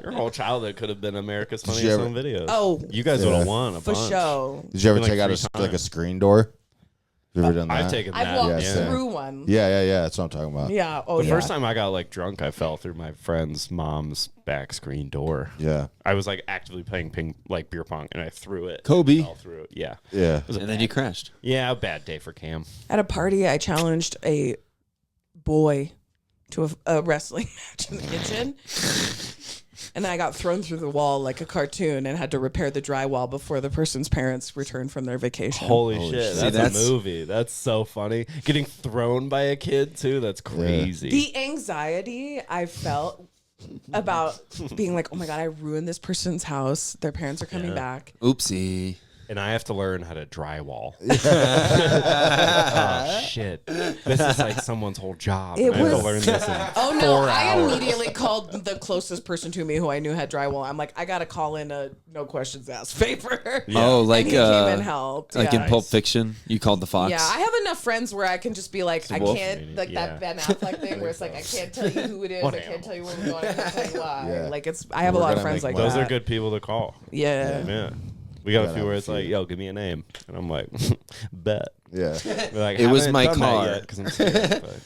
your whole childhood could have been America's you Funniest ever- Home Videos. Oh, you guys would have won a for bunch. show. Did you ever Like take out 3 a screen door? Have you ever done that? I've taken I've that. walked yeah. through one. Yeah. That's what I'm talking about. Yeah. Oh, The yeah. first time I got like drunk, I fell through my friend's mom's back screen door. Yeah. I was like actively playing beer pong, and I threw it. Kobe. Fell through it. Yeah. Yeah. It was a And then you crashed. yeah, a bad day for Cam. At a party, I challenged a boy to a wrestling match in the kitchen. And I got thrown through the wall like a cartoon and had to repair the drywall before the person's parents returned from their vacation. Holy shit, shit. that's a movie. That's so funny. Getting thrown by a kid too. That's crazy. The anxiety I felt about being like, oh my God, I ruined this person's house. Their parents are coming back. Oopsie. And I have to learn how to drywall. Oh shit! This is like someone's whole job. It I have was- to learn this in Oh no, 4 I hours. immediately called the closest person to me who I knew had drywall. I'm like, I got to call in a no questions asked favor. Yeah. Oh, like and he came and helped. like yeah. in Pulp Fiction, you called the fox. Yeah, I have enough friends where I can just be like, I wolf. can't, like Yeah. that Ben Affleck thing where it's like, I can't tell you who it is, I can't tell you where we're going, I can't tell you why. Yeah. Like it's, I have a We're lot of gonna friends make like Those that. are good people to call. Yeah. Yeah. We got a Gotta few have where a it's like, few. yo, give me a name. And I'm like, bet. Yeah. We're like, It was "Haven't my done that car." yet 'cause I'm scared. but-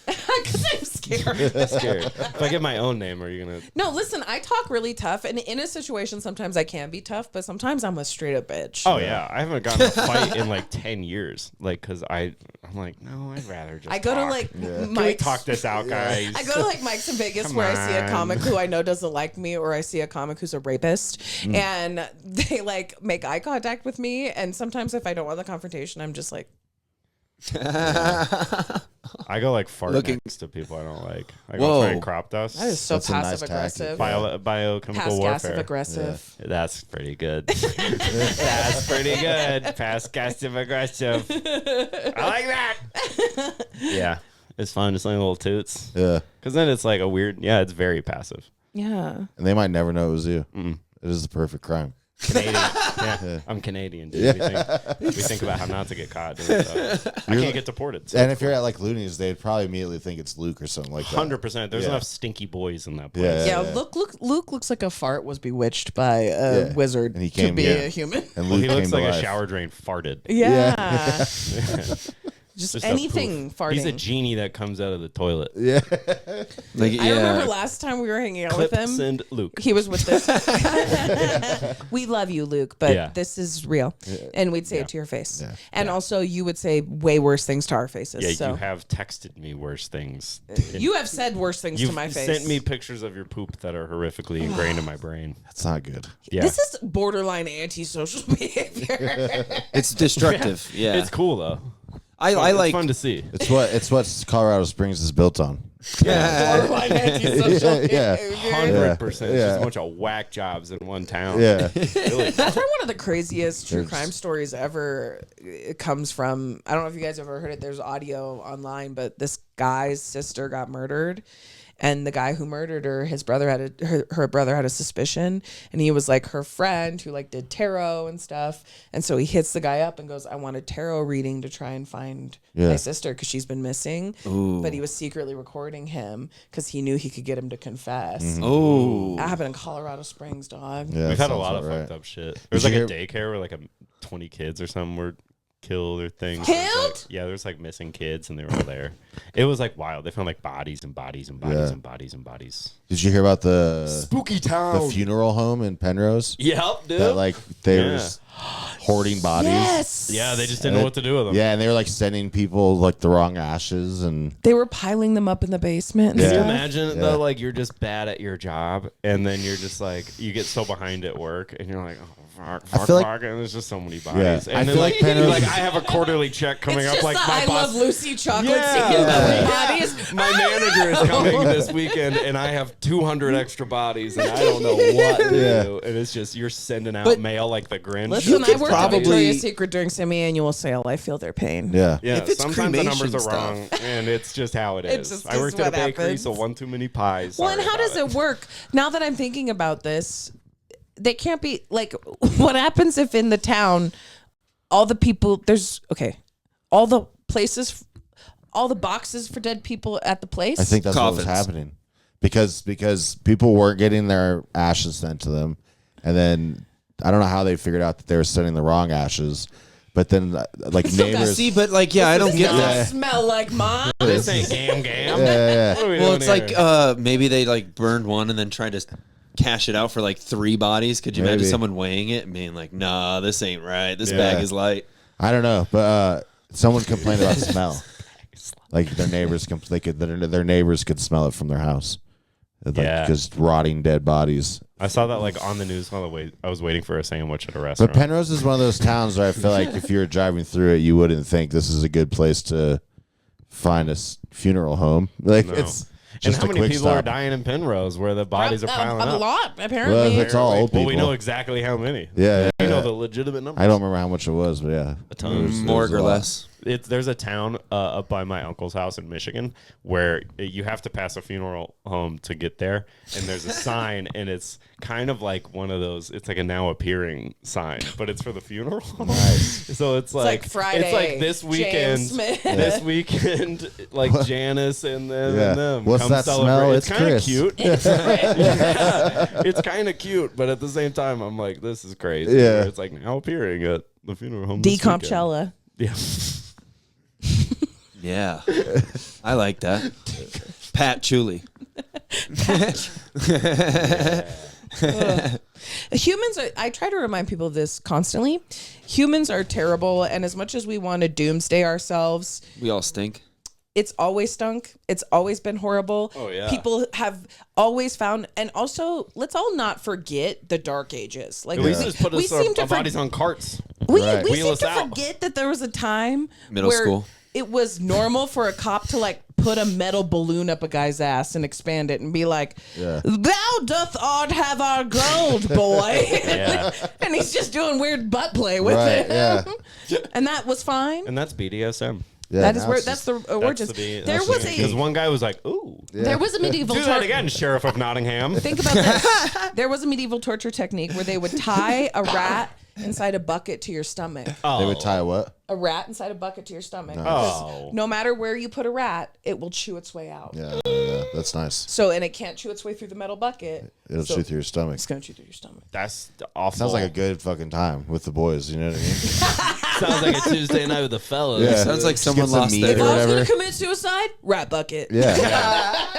Because I'm scared. I'm scared. If I get my own name, are you going to... No, listen, I talk really tough, and in a situation, sometimes I can be tough, but sometimes I'm a straight up bitch. Oh, yeah. I haven't gotten in a fight in like 10 years. Like, because I'm like, no, I'd rather just I go to talk. like Can we Mike's. talk this out, guys? I go to like Mike's in Vegas Come where I see a on. comic who I know doesn't like me, or I see a comic who's a rapist, and they like make eye contact with me. And sometimes if I don't want the confrontation, I'm just like, I go like fart Looking- next to people I don't like. I Whoa. go try and crop dust. that is so That's a nice passive aggressive. Biochemical Passive warfare. aggressive. That's pretty good. That's pretty good. Passive aggressive. I like that. Yeah. It's fun. Just like little toots. Yeah. Because then it's like a weird, it's very passive. Yeah. And they might never know it was you. It is the perfect crime. Canadian. Yeah. I'm Canadian, dude. We think about how not to get caught. Dude, so. I can't get deported. So And if you're at like Looney's, they'd probably immediately think it's Luke or something like that. 100%. There's Yeah. enough stinky boys in that place. Yeah. Yeah, Luke looks like a fart was bewitched by a wizard And he to came- be yeah. a human. And Well, Luke he looks came like to a life. shower drain farted. Yeah. Just Just a anything poof. farting. He's a genie that comes out of the toilet. Yeah. Like, I remember last time we were hanging out with Clips him. and Luke. He was with this. We love you, Luke, but Yeah. this is real. And we'd say it to your face. Yeah. And also, you would say way worse things to our faces. Yeah, so you have texted me worse things. you have said worse things You've to my face. sent me pictures of your poop that are horrifically ingrained in my brain. That's not good. Yeah. This is borderline antisocial behavior. it's destructive. Yeah. It's cool though. I It's like fun to see. It's what Colorado Springs is built on. Borderline antisocial Yeah. behavior. 100%. It's Yeah. just a bunch of whack jobs in one town. Yeah. Really. That's where one of the craziest true There's- crime stories ever comes from. I don't know if you guys have ever heard it. There's audio online, but this guy's sister got murdered. And the guy who murdered her, his brother her brother had a suspicion, and he was like her friend who like did tarot and stuff. And so he hits the guy up and goes, "I want a tarot reading to try and find my sister because she's been missing." Ooh. But he was secretly recording him because he knew he could get him to confess. Oh. That happened in Colorado Springs, dog. Yeah, We've that had a sounds lot of about fucked right. up shit. There was like Did a you daycare where like 20 kids or something were killed or things. Killed? Yeah, there was like missing kids and they were all there. It was like wild. They found like bodies and bodies and bodies Yeah. and bodies and bodies. Did you hear about the Spooky town. the funeral home in Penrose? Yep, dude. That like they were Yeah. just hoarding bodies. Yes. Yeah, they just didn't know what to do with them. Yeah, and they were like sending people like the wrong ashes and They were piling them up in the basement. And Can you stuff. imagine Yeah. though, like you're just bad at your job, and then you're just like you get so behind at work, and you're like, oh fuck, feel like- fuck, and there's just so many Yeah. bodies, I and then feel like like Penrose- like I have a quarterly check coming It's up, just like the my I boss. Love Lucy chocolate Yeah. scene Yeah. of bodies. My manager is coming this weekend, and I have 200 extra bodies, and I don't know what to Yeah. do. And it's just you're sending out But- mail like the Grinch. Listen, I could worked at probably- Victoria's Secret during semi-annual sale. I feel their pain. yeah. Yeah, If it's sometimes the numbers cremation are wrong, and it's just how it It's is. just I worked at a what bakery, happens. so one too many pies. Well, and Sorry how about does it work? Now that I'm thinking about this, they can't be like, what happens if in the town, all the people, all the places, all the boxes for dead people at the place? I think that's what was Coffins. happening because people weren't getting their ashes sent to them, and then I don't know how they figured out that they were sending the wrong ashes, but then like Still got- neighbors. See, but like, yeah, I don't Does get not that. smell like mom. This ain't gam gam. Yeah. What are we Well, doing it's here? like maybe they like burned one and then tried to cash it out for like 3 bodies. Could you imagine Maybe. someone weighing it and being like, "Nah, this ain't right. This Yeah. bag is light." I don't know, but someone complained about smell. Like their neighbors, their neighbors could smell it from their house. Like, Yeah. just rotting dead bodies. I saw that like on the news while I was waiting for a sandwich at a But restaurant. Penrose is one of those towns where I feel like if you were driving through it, you wouldn't think this is a good place to find a funeral home. Like No. it's and just how a many quick people are stop. dying in Penrose where the bodies are piling a up? lot, Well, apparently. it's all old Well, people. we know exactly how many. Yeah, You know yeah. the legitimate number. I don't remember how much it was, but yeah, A ton. Morgue a or lot. less. There's a town up by my uncle's house in Michigan where you have to pass a funeral home to get there, and there's a sign, and it's kind of like one of those. It's like a now appearing sign, but it's for the funeral. Nice. So it's like Friday, It's like this weekend. James Smith. This weekend, like Janice and them Yeah. and them. What's come that celebrate. smell? It's It's kind of Chris. cute. Yeah. It's kind of cute, but at the same time, I'm like, this is crazy. Yeah. It's like now appearing at the funeral home. this weekend. Decompchella. Yeah. Yeah, I like that. Pat Chuli. Humans are, I try to remind people of this constantly. Humans are terrible, and as much as we want to doomsday ourselves, We all stink. it's always stunk. It's always been horrible. Oh, yeah. People have always found, and also let's all not forget the dark ages. Like At least just put we us seem our to bodies on carts. we Right. we Wheel seem us to out. forget that there was a time Middle where school. it was normal for a cop to like put a metal balloon up a guy's ass and expand it and be like, Yeah. "Thou doth art have our gold, boy," Yeah. and he's just doing weird butt play with Right, it. yeah. And that was fine. And that's BDSM. Yeah, That is now where it's that's just- the origins. There was Because a one guy was like, "Ooh, there was a medieval do that again, Sheriff of Nottingham." Think about this. There was a medieval torture technique where they would tie a rat inside a bucket to your stomach. They would tie what? A rat inside a bucket to your stomach. Oh. Because no matter where you put a rat, it will chew its way out. Yeah, that's nice. So, and it can't chew its way through the metal bucket. It'll So chew through your stomach. It's going to chew through your stomach. That's awful. Sounds like a good fucking time with the boys. You know what I mean? Sounds like a Tuesday night with the fellas. Yeah. Sounds like Just someone get some lost meat If their. or I was whatever. going to commit suicide, rat bucket. Yeah,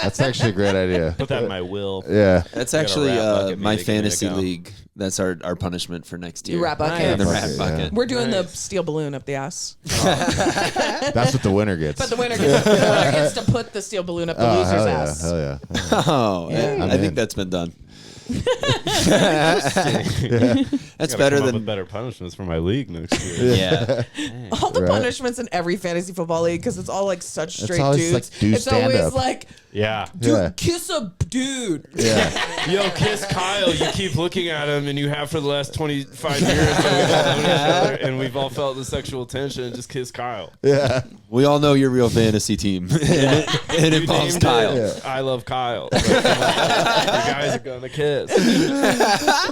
that's actually a great idea. Put that in my will. Yeah, That's Got a actually rat bucket my meeting to fantasy go. league. That's our punishment for next year. rat bucket. And the Bucket, rat yeah. bucket. We're doing the Nice. steel balloon up the ass. that's what the winner gets. But the winner gets to put the steel balloon up the oh loser's hell yeah, ass. hell yeah. Oh, yeah, I'm I think in. that's been done. That's better than better punishments for my league next year. Yeah. All the punishments in every fantasy football league, because it's all like such straight always dudes. like dude It's always stand-up. like, Yeah. dude, kiss a dude. Yeah. Yo, kiss Kyle. You keep looking at him, and you have for the last 25 years. And we've all felt the sexual tension. Just kiss Kyle. Yeah. We all know your real fantasy team. It You involves named Kyle. it, I love Kyle. Like, you guys are gonna kiss. I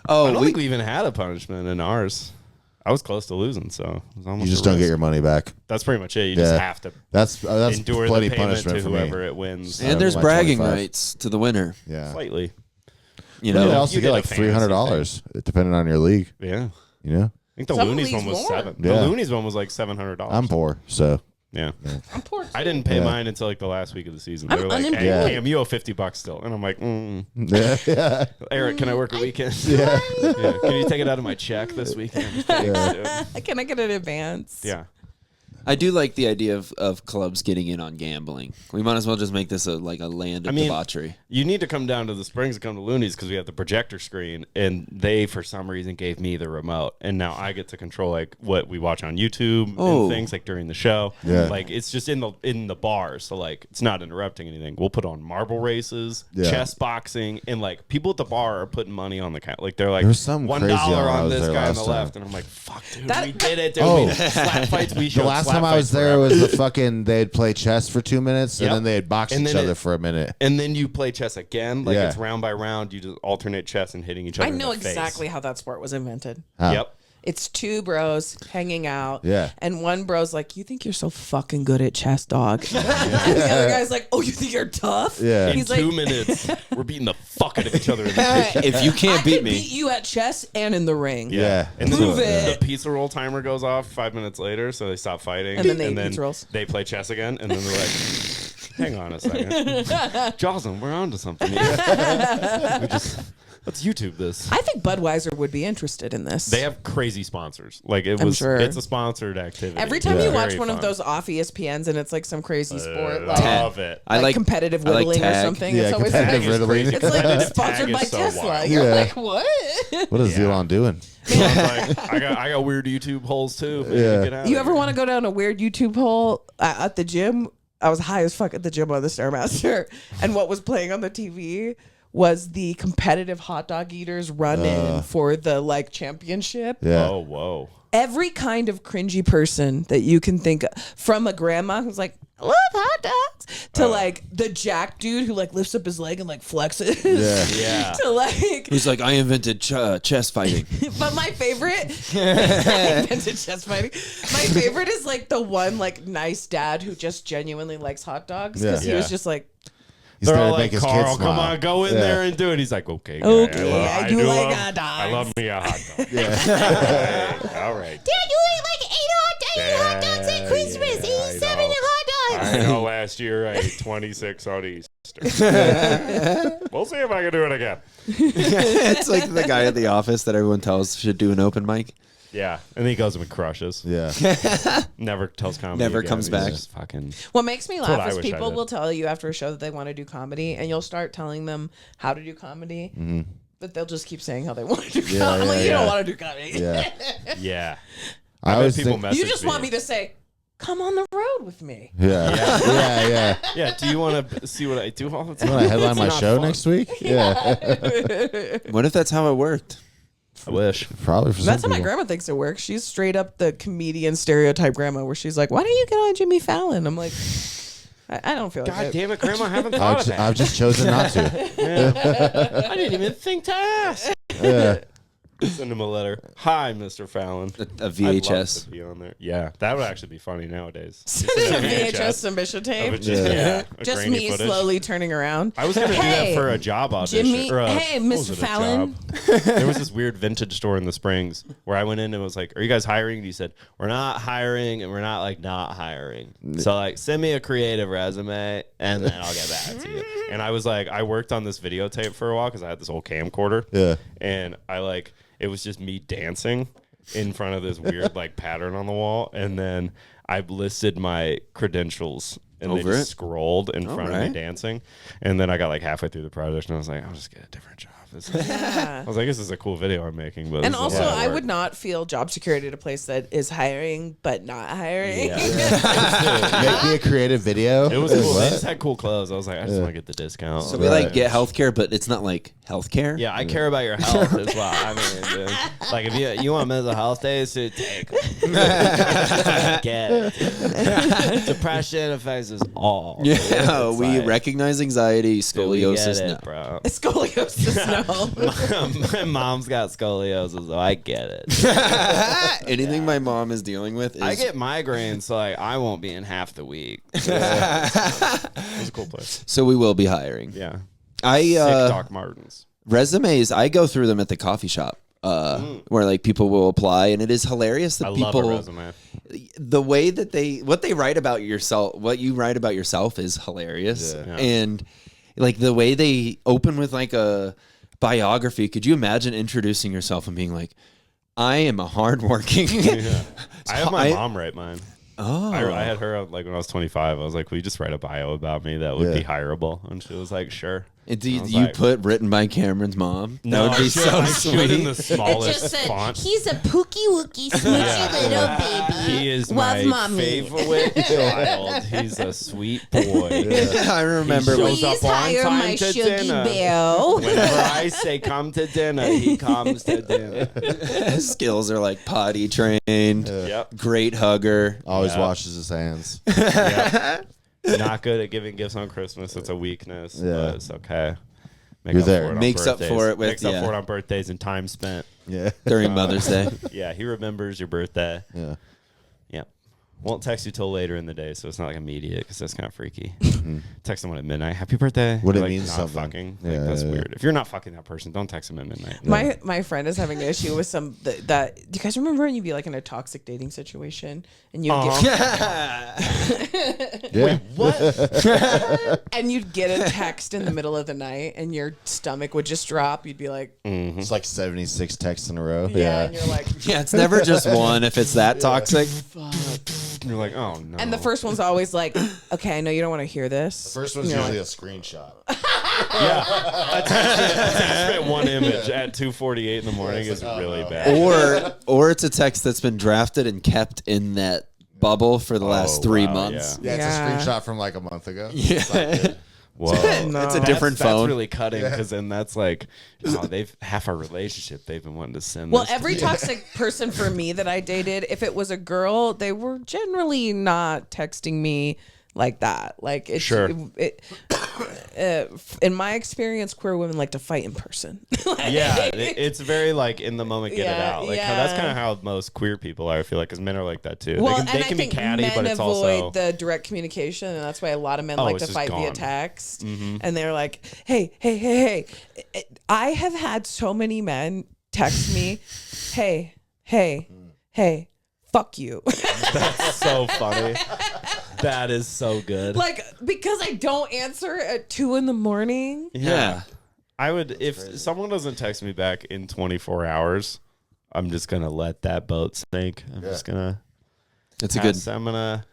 Oh, don't think we even had a punishment in ours. I was close to losing, so it was almost You just a don't get risk. your money back. That's pretty much it. You just Yeah. have to That's endure plenty the payment punishment to for me. whoever it wins. and there's like bragging 25. rights to the winner. Yeah. Slightly. You You know, also You get get like a fantasy $300 depending on your league. Yeah. You know, I think the Some Loonies one leagues was more. $7. Yeah. The Loonies one was like $700. I'm poor, so Yeah. I'm poor. I didn't pay Yeah. mine until like the last week of the season. They I'm were like, unemployed. hey, Cam, you owe $50 still. And I'm like, yeah. Eric, can I work a weekend? Yeah. Yeah. Can you take it out of my check this weekend? Thanks, dude. Can I get an advance? Yeah. I do like the idea of clubs getting in on gambling. We might as well just make this a land of debauchery. You need to come down to the Springs and come to Looney's because we have the projector screen, and they, for some reason, gave me the remote, and now I get to control like what we watch on YouTube Oh. and things like during the show. Yeah. Like it's just in the bar, so like it's not interrupting anything. We'll put on marble races, Yeah. chess boxing, and like people at the bar are putting money on the count. Like they're like There was some $1 crazy one when I on was this there guy on the last time. left, and I'm like, fuck, dude, That- we did it, dude. Oh. We slap fights. We The showed last slap time I was fights there forever. was the fucking they'd play chess for 2 minutes Yep. and then they'd box And each then other it- for a minute. And then you play chess again. Like Yeah. it's round by round. You just alternate chess and hitting each other. I in know the face. exactly how that sport was invented. Huh. Yep. It's two bros hanging out. Yeah. And one bro's like, you think you're so fucking good at chess, dog? And the other guy's like, oh, you think you're tough? Yeah. In He's 2 like, minutes, we're beating the fuck out of each other in the face. If you I can't can beat me, beat you at chess and in the ring. Yeah. And then Prove the, it. the pizza roll timer goes off 5 minutes later, so they stop fighting. And then they eat pizza rolls. They play chess again, and then they're like, hang on a second. Jozalyn, we're on to something here. Let's YouTube this. I think Budweiser would be interested in this. They have crazy sponsors. Like I'm sure. it's a sponsored activity. Every time Yeah. you watch Very one of fun. those off ESPNs and it's like some crazy sport, like, Love it. I like competitive I like whittling or tag. something. Yeah, it's always competitive like, whittling. it's like Competitive sponsored tag by is so Tesla. wild. You're Yeah. like, what? What is Elon doing? I was like, I got weird YouTube holes too. Man. Yeah. Get out You of ever here. want to go down a weird YouTube hole at the gym? I was high as fuck at the gym on the Stairmaster, and what was playing on the TV was the competitive hot dog eaters run in for the like championship. Yeah. Oh, whoa. Every kind of cringy person that you can think of, from a grandma who's like, I love hot dogs, to like the jack dude who like lifts up his leg and like flexes. Yeah. Yeah. To like, he's like, I invented chess fighting. but my favorite, I invented chess fighting. My favorite is like the one like nice dad who just genuinely likes hot dogs because Yeah. he was Yeah. just like, He's They're there all to like, make his Carl, kids come smile. on, go in Yeah. there and do it. He's like, okay, guy, Okay, I do like love, hot dogs. I love me a hot dog. Yeah. All right. Dad, you ate like 8 hot dogs at Christmas, Yeah, 87 I know. hot dogs. I know last year I ate 26 on Easter. We'll see if I can do it again. It's like the guy at the office that everyone tells should do an open mic. Yeah. And then he goes and crushes. Yeah. Never tells comedy. Never again. comes He's back. just fucking. What makes me what laugh I is wish I people did. will tell you after a show that they want to do comedy, and you'll start telling them how to do comedy, but they'll just keep saying how they want to do Yeah, comedy. I'm like, yeah, you don't yeah. want to do comedy. Yeah. Yeah. I bet always people think. message You just want me to say, come on the road with me. Yeah. Yeah. Yeah. Yeah. Do you want to see what I do all the time? You want to headline It's my not show fun. next week? Yeah. What if that's how it worked? I wish. Probably for That's some how my people. grandma thinks it works. She's straight up the comedian stereotype grandma where she's like, why don't you get on Jimmy Fallon? I'm like, I don't feel like God it. damn it, Grandma, I haven't thought of that. I've just chosen not to. I didn't even think to ask. Yeah. Send him a letter. Hi, Mr. Fallon. A I'd love VHS. to be on there. Yeah, that would actually be funny nowadays. Send a VHS submission Of tape. it just, Yeah. a Just grainy me footage. slowly turning around. I was going to do Hey, that for a job audition. Jimmy, or a- hey, what was Mr. it, a Fallon. job? There was this weird vintage store in the Springs where I went in and was like, are you guys hiring? And he said, we're not hiring and we're not like not hiring. So like send me a creative resume and then I'll get back to you. And I was like, I worked on this videotape for a while because I had this old camcorder. Yeah. And I like, it was just me dancing in front of this weird like pattern on the wall. And then I listed my credentials and Over they just it? scrolled in front of me right. dancing. And then I got like halfway through the project and I was like, I'll just get a different job. I was like, this is a cool video I'm making. But And this is a also, lot of I work. would not feel job security at a place that is hiring but not hiring. Make me a creative video. It was cool. What? They just had cool clothes. I was like, I just want to get the discount. So we like get healthcare, but it's not like healthcare. Yeah, I care about your health as well. I mean, dude, like if you want mental health days, to take them. Get it. Depression affects us all. Yeah, It's we like, recognize anxiety, dude, we get scoliosis. it, No. bro. Scoliosis, no. My mom's got scoliosis, so I get it. Anything my mom is dealing with is I get migraines, so like I won't be in half the week. It was a cool place. so we will be hiring. Yeah. I Sick Doc Martens. resumes, I go through them at the coffee shop. Where like people will apply, and it is hilarious that I people love a resume. the way that what they write about yourself, what you write about yourself is hilarious. Yeah. And like the way they open with like a biography. Could you imagine introducing yourself and being like, I am a hardworking. I have my mom write mine. Oh, I had her like when I was 25. I was like, "Will you just write a bio about me that would be hireable?" And she was like, "Sure." And do I was you like, put written by Cameron's mom? No, that would be so I should in the sweet. smallest font. he's a pookie wookie smoochy little baby. He is Love my mommy. favorite child. He's a sweet boy. I remember He when shows up Please on hire time my to Shuggy dinner. Bill. Whenever I say come to dinner, he comes to dinner. skills are like potty trained, Yep. great hugger. Always Yeah. washes his hands. Yep. Not good at giving gifts on Christmas. It's a weakness, Yeah. but it's okay. Make You're up there. for it on Makes up birthdays. for it with- Makes up yeah. for it on birthdays and time spent. Yeah. During Mother's Day. Yeah, he remembers your birthday. Yeah. Yeah. Won't text you till later in the day, so it's not like immediate because that's kind of freaky. Text someone at midnight, happy birthday. What You're it like, means not something. fucking. Yeah, Like, that's yeah, weird. If you're not fucking that person, don't text them at midnight. My friend is having an issue with some that. Do you guys remember when you'd be like in a toxic dating situation and you Yeah. and you'd get a text in the middle of the night and your stomach would just drop. You'd be like, It's like 76 texts in a row. yeah, and you're like, Yeah, it's never just one if it's that toxic. You're like, oh no. and the first one's always like, okay, I know you don't want to hear this. First one's You're usually like, a screenshot. attachment one image at 2:48 in the morning is really bad. Or it's a text that's been drafted and kept in that bubble for the last 3 wow, months. Yeah, it's Yeah. a screenshot from like a month ago. Yeah. Whoa. It's a different That's phone. really cutting because then that's like, oh, they've half our relationship. They've been wanting to send. well, this to every me. toxic person for me that I dated, if it was a girl, they were generally not texting me like that. Like, it's, Sure. in my experience, queer women like to fight in person. Yeah, it's very like in the moment, get it Yeah, out. Like that's kind of how most queer people are. I feel like because men are like that too. Well, they can be think catty, men but it's avoid also the direct communication, and that's why a lot of men Oh, like it's to just fight via gone. text. And they're like, hey. I have had so many men text me, hey, fuck you. that's so funny. That is so good. Like, because I don't answer at 2 a.m. Yeah. I would if someone doesn't text me back in 24 hours, I'm just gonna let that boat sink. I'm just gonna. It's a good. I'm gonna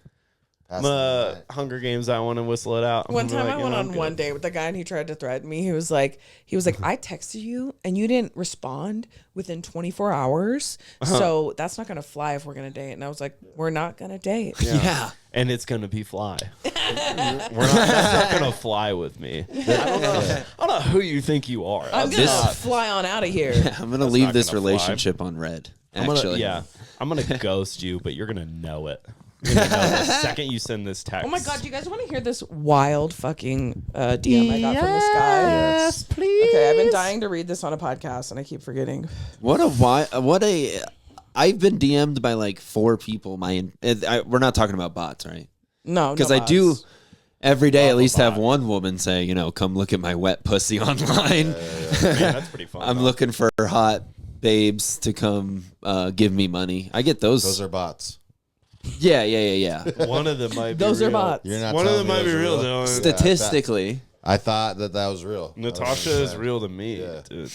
Pass I'm the gonna night. Hunger Games. I want to whistle it out. One I'm gonna time be I like, went you know, on I'm one good. date with a guy and he tried to threaten me. He was like, I texted you and you didn't respond within 24 hours. So that's not going to fly if we're going to date. And I was like, we're not going to date. Yeah. And it's gonna be fly. That's not gonna fly with me. I don't know who you think you are. I'm going This- to fly on out of here. I'm going to leave not this gonna fly. relationship on red. I'm Actually. I'm gonna ghost you, but you're gonna know it. You're gonna know the second you send this text. Oh my God, do you guys want to hear this wild fucking DM I got from this guy? Yes, please. Okay, I've been dying to read this on a podcast and I keep forgetting. I've been DM'd by like 4 people. We're not talking about bots, right? No, Because I do every day at least have one woman say, come look at my wet pussy online. Man, that's pretty fun. I'm looking for hot babes to come give me money. I get those. Those are bots. Yeah. One of them might be Those real. are bots. You're not One of telling them me might be those are real, Dylan. Statistically. I thought that was real. Natasha is real to me, Yeah. dude.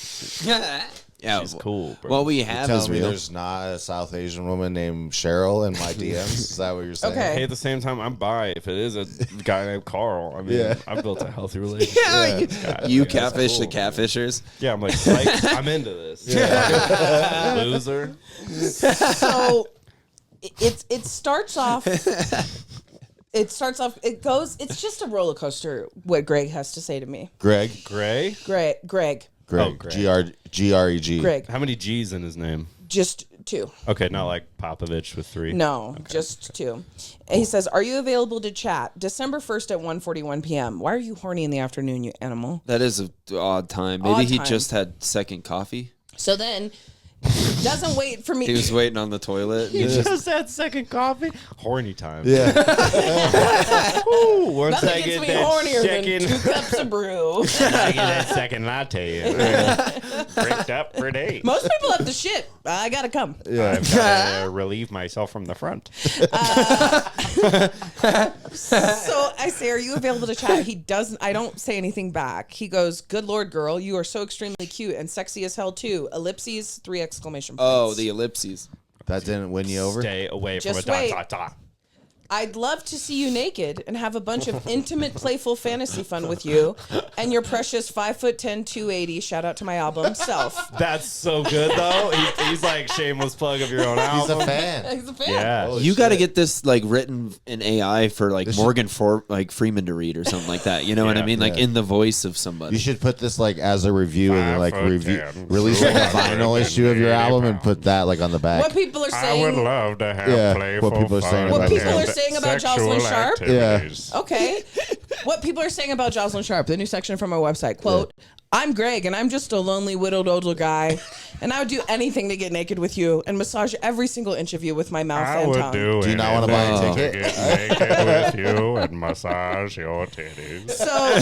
Yeah, she's cool, bro. Well, we have. Tells me there's not a South Asian woman named Cheryl in my DMs. Is that what you're saying? Okay. Hey, at the same time, I'm bi. If it is a guy named Carl, I mean, Yeah. I've built a healthy relationship. You catfish the catfishers. Yeah, I'm like, psych, I'm into this. Yeah. Loser. So it starts off. It's just a roller coaster. What Greg has to say to me. Greg. Gray? Greg. Greg. Greg. G-R-E-G. Greg. How many G's in his name? Just 2. Okay, not like Popovich with 3. No, just 2. And he says, "Are you available to chat December 1st at 1:41 p.m.? Why are you horny in the afternoon, you animal?" That is an odd time. Maybe he just had second coffee. So then, doesn't wait for me. He was waiting on the toilet. You just had second coffee? Horny time. Yeah. Ooh, once Nothing gets me hornier than 2 cups of brew. I get that second latte. Bricked up for days. Most people have the shit. I gotta come. I've got to relieve myself from the front. So I say, "Are you available to chat?" He doesn't. I don't say anything back. He goes, "Good Lord, girl, you are so extremely cute and sexy as hell too." Ellipses, 3 exclamation points. Oh, the ellipses. That didn't win you over? Stay away from Just a wait. dot. I'd love to see you naked and have a bunch of intimate, playful fantasy fun with you and your precious 5'10", 280. Shout out to my album self. That's so good, though. He's like shameless plug of your own He's album. a fan. He's a fan. Yeah. Holy You got to shit. get this like written in AI for like Freeman to read or something like that. You know what I Yeah. mean? Like in the voice of somebody. You should put this like as a review and then like 5'10", release like a vinyl 280 issue of your album and put that like on the back. What people are I would saying. love to have Yeah, playful what people are saying fun about What people that. are saying about sexual Jozalyn Sharp? activities. Okay. What people are saying about Jozalyn Sharp, the new section from our website. Quote, "I'm Greg, and I'm just a lonely, widowed older guy, and I would do anything to get naked with you and massage every single inch of you with my mouth I and would tongue." do you not wanna buy a anything ticket? to get naked with you and massage your titties. So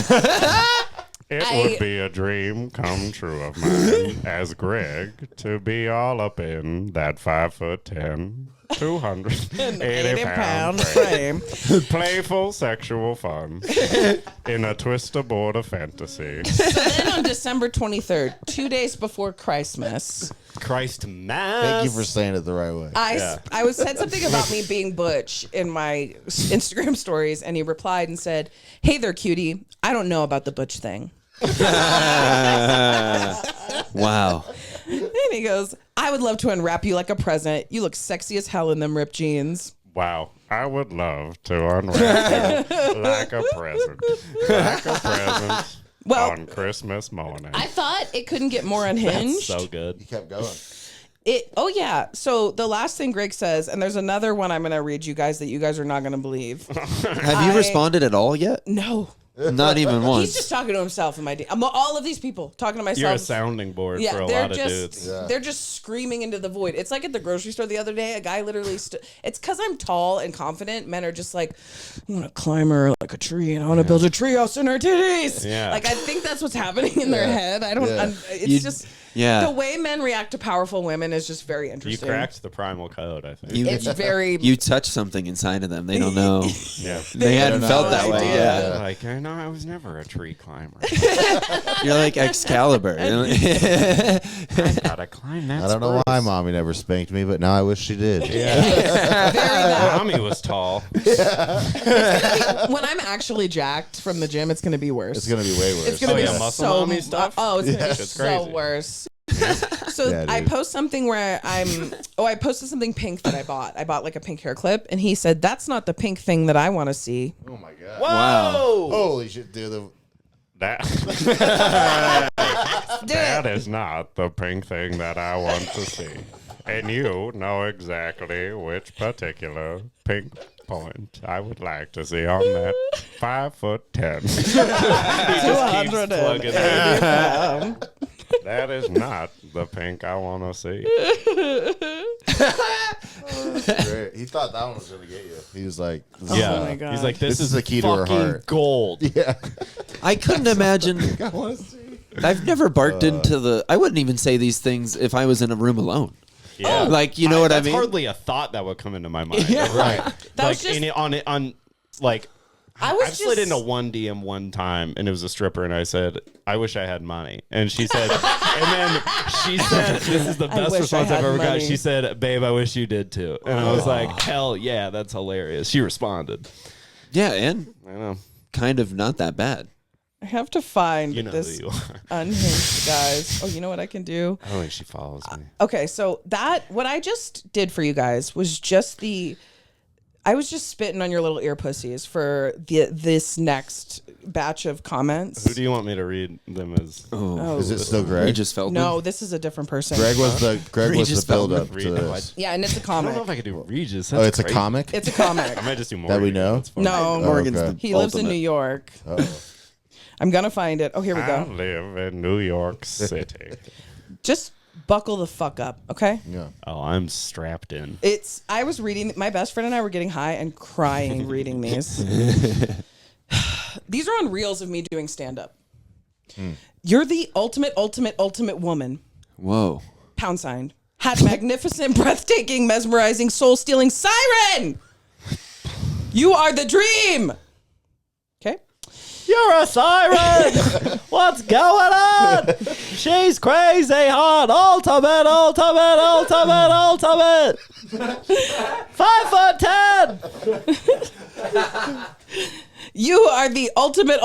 It would be a dream come true of mine as Greg to be all up in that 5'10", 280 pound frame. Playful sexual fun in a twist-aboard of fantasy. then on December 23rd, 2 days before Christmas, Christ mass. Thank you for saying it the right way. I was said something about me being butch in my Instagram stories, and he replied and said, "Hey there, cutie. I don't know about the butch thing." Wow. And he goes, "I would love to unwrap you like a present. You look sexy as hell in them ripped jeans." Wow. I would love to unwrap you like a present. Like a present Well, on Christmas morning. I thought it couldn't get more unhinged. So good. He kept going. Oh yeah. So the last thing Greg says, and there's another one I'm gonna read you guys that you guys are not gonna believe. Have you responded at all yet? No. Not even once. He's just talking to himself in my all of these people talking to myself. You're a sounding board Yeah, for a they're lot of just dudes. they're just screaming into the void. It's like at the grocery store the other day, a guy literally it's because I'm tall and confident. Men are just like, "I want to climb her like a tree, and I want to build a treehouse in her titties." Yeah. Like I think that's what's happening in their head. I don't. Yeah. It's just yeah. the way men react to powerful women is just very You interesting. cracked the primal code, I think. It's very. You touch something inside of them. They don't know. yeah. They hadn't don't felt know. that way. idea. Yeah. Like, I know I was never a tree climber. You're like Excalibur. I gotta climb that I don't know why mommy never spanked me, but now I wish she did. Mommy was tall. When I'm actually jacked from the gym, it's going to be worse. It's gonna be way worse. It's gonna Oh, be yeah, muscle so mommy stuff? Oh, it's gonna be It's so crazy. worse. So Yeah, I dude. post something where I posted something pink that I bought. I bought like a pink hair clip, and he said, "That's not the pink thing that I want to see." Oh my god. Wow. Holy shit, dude. That is not the pink thing that I want to see. And you know exactly which particular pink point I would like to see on that 5'10". He just keeps plugging in. That is not the pink I want to see. Great. He thought that one was gonna get you. He was like, Yeah. my God. He's like, this is the key to her fucking heart. gold. yeah. I couldn't imagine. I want to see. I've never barked into the. I wouldn't even say these things if I was in a room alone. Yeah. Like, you know what I That's mean? hardly a thought that would come into my mind. Yeah. Right. That Like was just- on like I slid into one DM one time, and it was a stripper, and I said, "I wish I had money." And she said, and then she said, "This is the best response I've ever got." She said, "Babe, I wish you did too." And I was like, "Hell yeah, that's hilarious." She responded. Yeah, and I know. kind of not that bad. I have to find who this you are. unhinged guys. Oh, you know what I can do? I don't think she follows me. Okay, so what I just did for you guys was just I was just spitting on your little ear pussies for this next batch of comments. Who do you want me to read them as? Oh. Is it still Greg? Regis Feldman. No, this is a different person. Greg was the Regis build up Feldman. to this. Yeah, and it's a I comic. don't know if I could do Regis. Oh, That's it's a crazy. comic? It's a comic. I might just do more. That we know? That's fine. No, Morgan's okay. the he lives in ultimate. New York. Oh. I'm gonna find it. Oh, here we I go. live in New York City. Just buckle the fuck up, okay? Yeah. Oh, I'm strapped in. I was reading, my best friend and I were getting high and crying reading these. These are on reels of me doing stand-up. You're the ultimate woman. Whoa. #. Had magnificent, breathtaking, mesmerizing, soul-stealing siren. You are the dream. Okay. You're a siren! What's going on? She's crazy hot. Ultimate. 5'10". You are the ultimate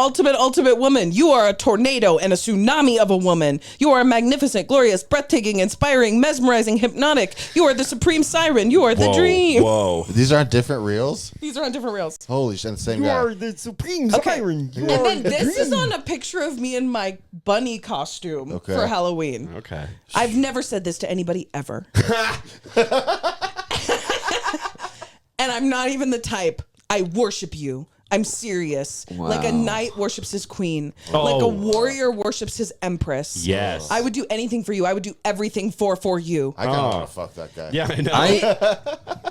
woman. You are a tornado and a tsunami of a woman. You are magnificent, glorious, breathtaking, inspiring, mesmerizing, hypnotic. You are the supreme siren. You are the dream. Whoa. These aren't different reels? These are on different reels. Holy shit, the same guy. the supreme Okay. And then this is on a picture of me in my bunny costume for Halloween. Okay. I've never said this to anybody ever. And I'm not even the type. I worship you. I'm serious. Wow. Like a knight worships his queen. Like a warrior worships his empress. Yes. I would do anything for you. I would do everything for you. I kind of want to fuck that guy. Yeah, I know.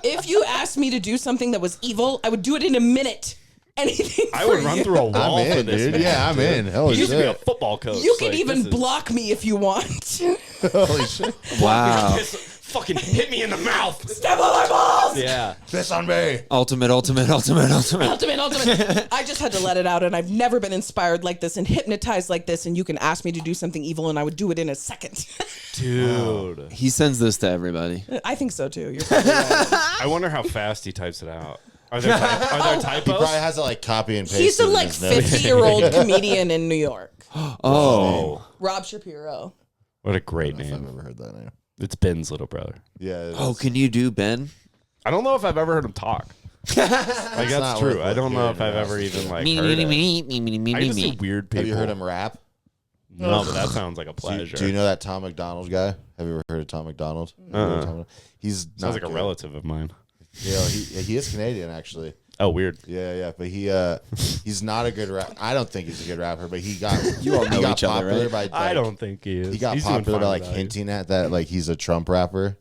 If you asked me to do something that was evil, I would do it in a minute. Anything I for would run you. through a wall I'm for in, this. dude. man. Yeah, I'm in. Holy He used to be a shit. football coach. You can Like, even this is- block me if you want. Holy shit. Wow. Fucking hit me in the mouth. Step on my balls. Yeah. Piss on me. Ultimate. Ultimate. I just had to let it out, and I've never been inspired like this and hypnotized like this. And you can ask me to do something evil, and I would do it in a second. Dude. He sends this to everybody. I think so too. You're probably right. I wonder how fast he types it out. Are there He typos? probably has it like copy and paste. He's a like 50-year-old comedian in New York. Oh. Rob Shapiro. What a great I've name. never heard that name. It's Ben's little brother. Yeah. Oh, can you do Ben? I don't know if I've ever heard him talk. Like, that's not true. worth I don't know if hearing I've about. ever even like Me, heard me, it. me, me, me, me, I me, just see me. weird people. Have you heard him rap? No, but that sounds like a Do you, pleasure. do you know that Tom McDonald guy? Have you ever heard of Tom McDonald? He's not Sounds like a good. relative of mine. Yeah, he is Canadian actually. Oh, weird. Yeah, but he's not a good rap. I don't think he's a good rapper, but he got You all know he got each other, popular right? by I like, don't think he is. he got He's doing popular by fine like without you. hinting at that like he's a Trump rapper,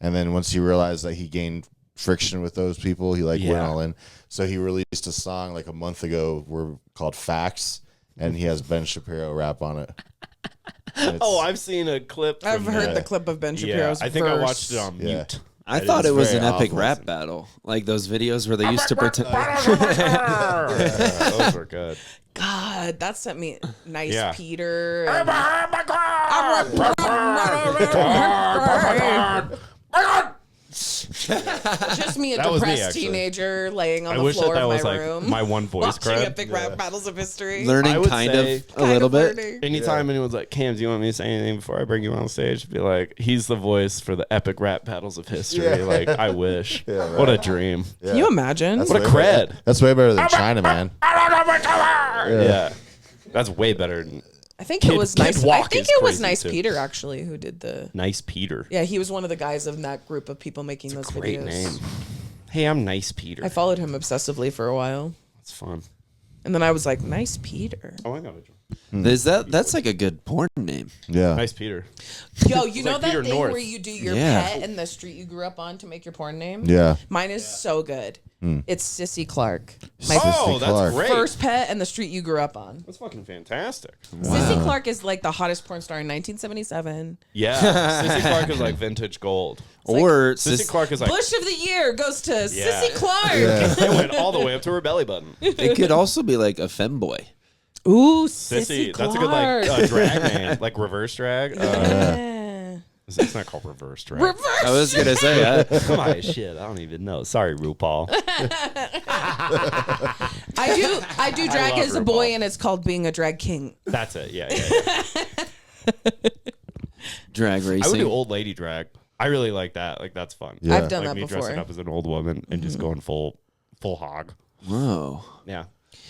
and then once he realized that he gained friction with those people, he like went Yeah. all in. So he released a song like a month ago called Facts, and he has Ben Shapiro rap on it. And it's- Oh, I've seen a clip. I've from heard that. the clip of Ben Yeah, Shapiro's I think verse. I watched it on Yeah. mute. I thought it was very an epic awful. rap battle, like those videos where they used to pretend. Yeah, those were good. God, that sent me nice Yeah. Peter. Just me, a That was me, depressed actually. teenager laying on I the wish floor that of my was like room. my one voice watching crack. epic rap battles of history. Learning I would kind say- of a little bit. learning. Anytime anyone's like, Cam, do you want me to say anything before I bring you on stage? Be like, he's the voice for the epic rap battles of history. Yeah. Like, I wish. Yeah, What a right. dream. Yeah. Can you imagine? That's What a way better- cred. That's way better than China, man. Yeah. That's way better than I think Kid- it was Kid nice. I Walk think is it was crazy, Nice too. Peter actually who did the. Nice Peter. Yeah, he was one of the guys in that group of people making those Great videos. name. Hey, I'm Nice Peter. I followed him obsessively for a while, That's fun. and then I was like, "Nice Peter." Oh, I got a drink. That's like a good porn name. Yeah. Nice Peter. Yo, you know like that Peter thing North. where you do your Yeah. pet and the street you grew up on to make your porn name? Yeah. Mine is so good. It's Sissy Clark. My Oh, that's Clark. great. first pet and the street you grew up on. That's fucking fantastic. Sissy Clark is like the hottest porn star in 1977. Yeah. Sissy Clark is like vintage gold. Or Sissy Clark is like, Bush of the year goes to Yeah. Sissy Clark. it went all the way up to her belly button. it could also be like a femboy. Ooh, Sissy Sissy. Clark. That's a good like drag name. Like reverse drag. Yeah. It's not called reverse drag. Reverse. I was gonna say. Come on, shit. I don't even know. Sorry, RuPaul. I do drag love as a RuPaul. boy, and it's called being a drag king. That's it. Yeah. Drag racing. I would do old lady drag. I really like that. Like that's fun. Yeah. I've done Like that me before. dressing up as an old woman and just going full hog. Whoa. Yeah.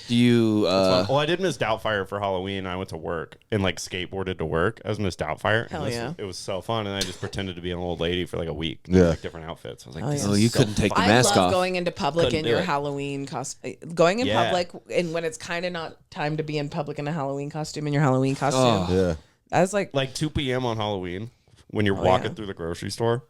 Do you? Well, I did Miss Doubtfire for Halloween. I went to work and like skateboarded to work as Miss Doubtfire. Hell and yeah. It was so fun, and I just pretended to be an old lady for like a week. Yeah. Like different outfits. I was like, Oh, this yeah. Oh, is you so couldn't take the fun. I mask love off. going into public Couldn't in do your it. Halloween costume. Going in Yeah. public and when it's kind of not time to be in public in a Halloween costume in your Halloween costume. Oh. Yeah. I was like, Like 2 p.m. on Halloween when you're walking yeah. through the grocery store,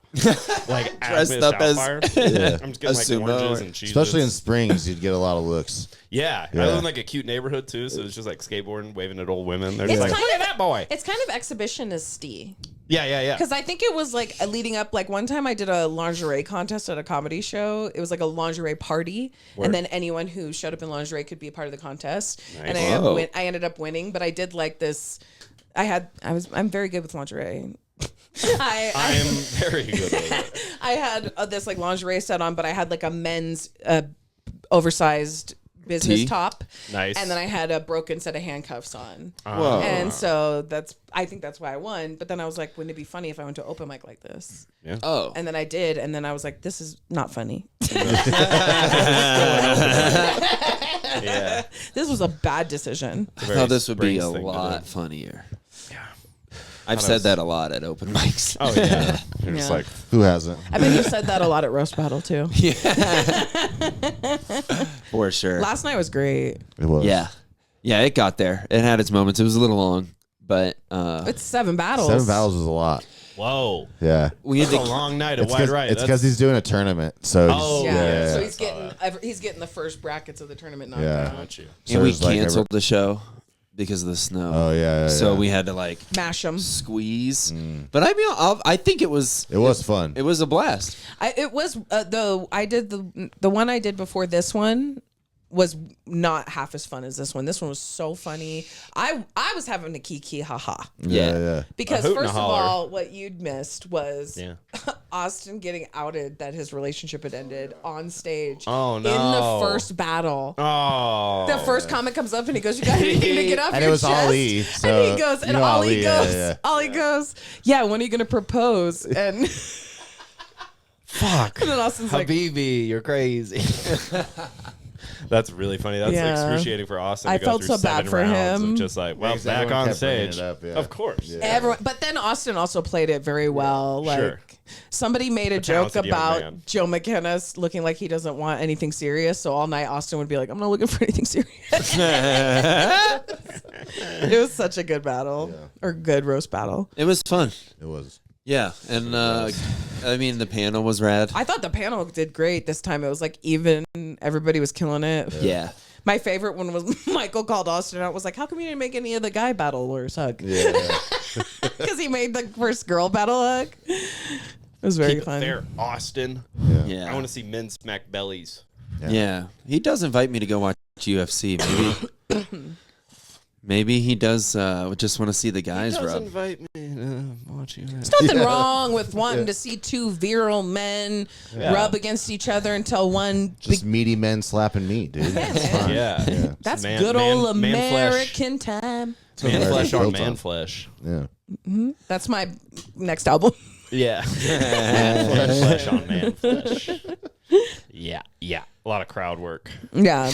like as Dressed Miss up as- Doubtfire. I'm just getting a like sumo oranges or- and cheeses. Especially in springs, you'd get a lot of looks. Yeah. I Yeah. live in like a cute neighborhood too, so it's just like skateboarding, waving at old women. They're It's just like, kind look of- at that boy. it's kind of exhibitionist-y. Yeah. Because I think it was like leading up. Like one time I did a lingerie contest at a comedy show. It was like a lingerie party, and then anyone who showed up in lingerie could be a part of the contest. Nice. And Whoa. I ended up winning, but I did like this. I'm very good with lingerie. I am very good with it. I had this like lingerie set on, but I had like a men's oversized business Tee? top. Nice. And then I had a broken set of handcuffs on. Whoa. And so I think that's why I won. But then I was like, wouldn't it be funny if I went to open mic like this? Oh. And then I did, and then I was like, this is not funny. Yeah. This was a bad decision. I thought this would be a Springs thing to lot do. funnier. I've said that a lot at open mics. Oh yeah. You're just Yeah. like, Who hasn't? I bet you said that a lot at Roast Battle, too. For sure. Last night was great. It was. Yeah. Yeah, it got there. It had its moments. It was a little long, but It's 7 battles. 7 battles is a lot. whoa. Yeah. we had It's a to long night of It's wide right. because he's doing a tournament. So Oh, Yeah. yeah. So I he's getting the first brackets of the tournament knocked Yeah. out. Got you. and we there's, like, canceled the show because of the snow. Oh yeah. So yeah. we had to like Mash them. squeeze. But I mean, I think it was It was fun. it was a blast. It was I did the one I did before this one was not half as fun as this one. This one was so funny. I was having a kiki haha. Yeah. Because A hoot and first a of holler. all, what you'd missed was Yeah. Austin getting outed that his relationship had ended on stage. Oh, In the no. first battle. Oh. The first comic comes up and he goes, "You got anything to get off And your it was chest?" Ali, and so- he goes, you and know Ali Ali, yeah, goes, yeah. Ali goes, "Yeah, when are you gonna propose?" And Fuck. and then Austin's like, Habibi, you're crazy. That's really funny. That's Yeah. excruciating for Austin. I to go felt through so bad 7 for rounds him. Of just like, well, Because back everyone on kept bringing stage. it up, yeah. Of course. Yeah. everyone, but then Austin also played it very well. Like Sure. somebody made a joke talented young about man. Joe McKenna looking like he doesn't want anything serious. So all night Austin would be like, "I'm not looking for anything serious." It was such a good battle or good roast battle. It was fun. It was. Yeah, and I mean the panel was rad. I thought the panel did great this time. It was like even. Everybody was killing it. Yeah. My favorite one was Michael called Austin out. Was like, "How come you didn't make any of the guy battlers hug?" Yeah. Because he made the first girl battle hug. It was very Keep it fun. there, Austin. Yeah. I want to see men smack bellies. Yeah. He does invite me to go watch UFC. Maybe he does just want to see the guys rub. invite me to watch you. There's nothing wrong with wanting to see two virile men rub against each other until one. Just meaty men slapping meat, dude. It's fun. Yeah. That's Man- good old man flesh. American time. Man flesh on Built man on. flesh. Yeah. That's my next album. Yeah. Man flesh on man flesh. Yeah. A lot of crowd work. Yeah.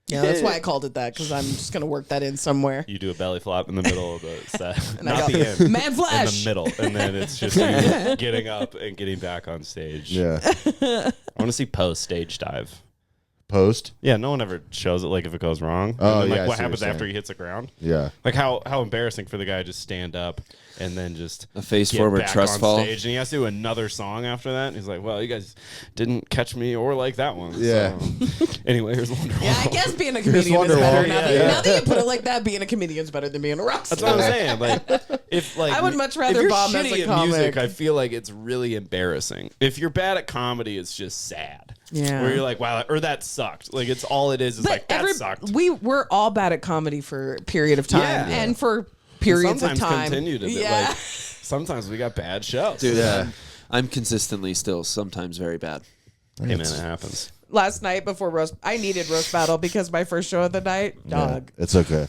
Yeah, that's why I called it that, because I'm just going to work that in somewhere. You do a belly flop in the middle of the set. And I Not go, the end. "Man In flesh." the middle. And then it's just you getting up and getting back on stage. Yeah. I want to see post stage dive. post. Yeah, no one ever shows it like if it goes wrong. Oh, and then, yeah, I what see what happens you're after saying. he hits the ground? Yeah. Like how embarrassing for the guy to just stand up and then just A face get forward back trust on fall. stage, and he has to do another song after that. And he's like, "Well, you guys didn't catch me or like that one." Yeah. So, anyway, here's Wonderwall. Yeah, I guess being a comedian is Wonderwall. better. Yeah. Now that you put it like that, being a comedian is better than being a rock That's star. what I'm saying. Like, if like I would much if rather you're bomb as shitty a at comic. music, I feel like it's really embarrassing. If you're bad at comedy, it's just sad. Yeah. Where you're like, wow, or that sucked. Like it's all it is. Like that sucked. We're all bad at comedy for a period of time, Yeah. and for periods Sometimes of time. continue to be yeah. like. Sometimes we got bad shows. Dude, Yeah. I'm consistently still sometimes very bad. Hey man, it happens. Last night before roast, I needed roast battle because my first show of the night, dog. Yeah, it's okay.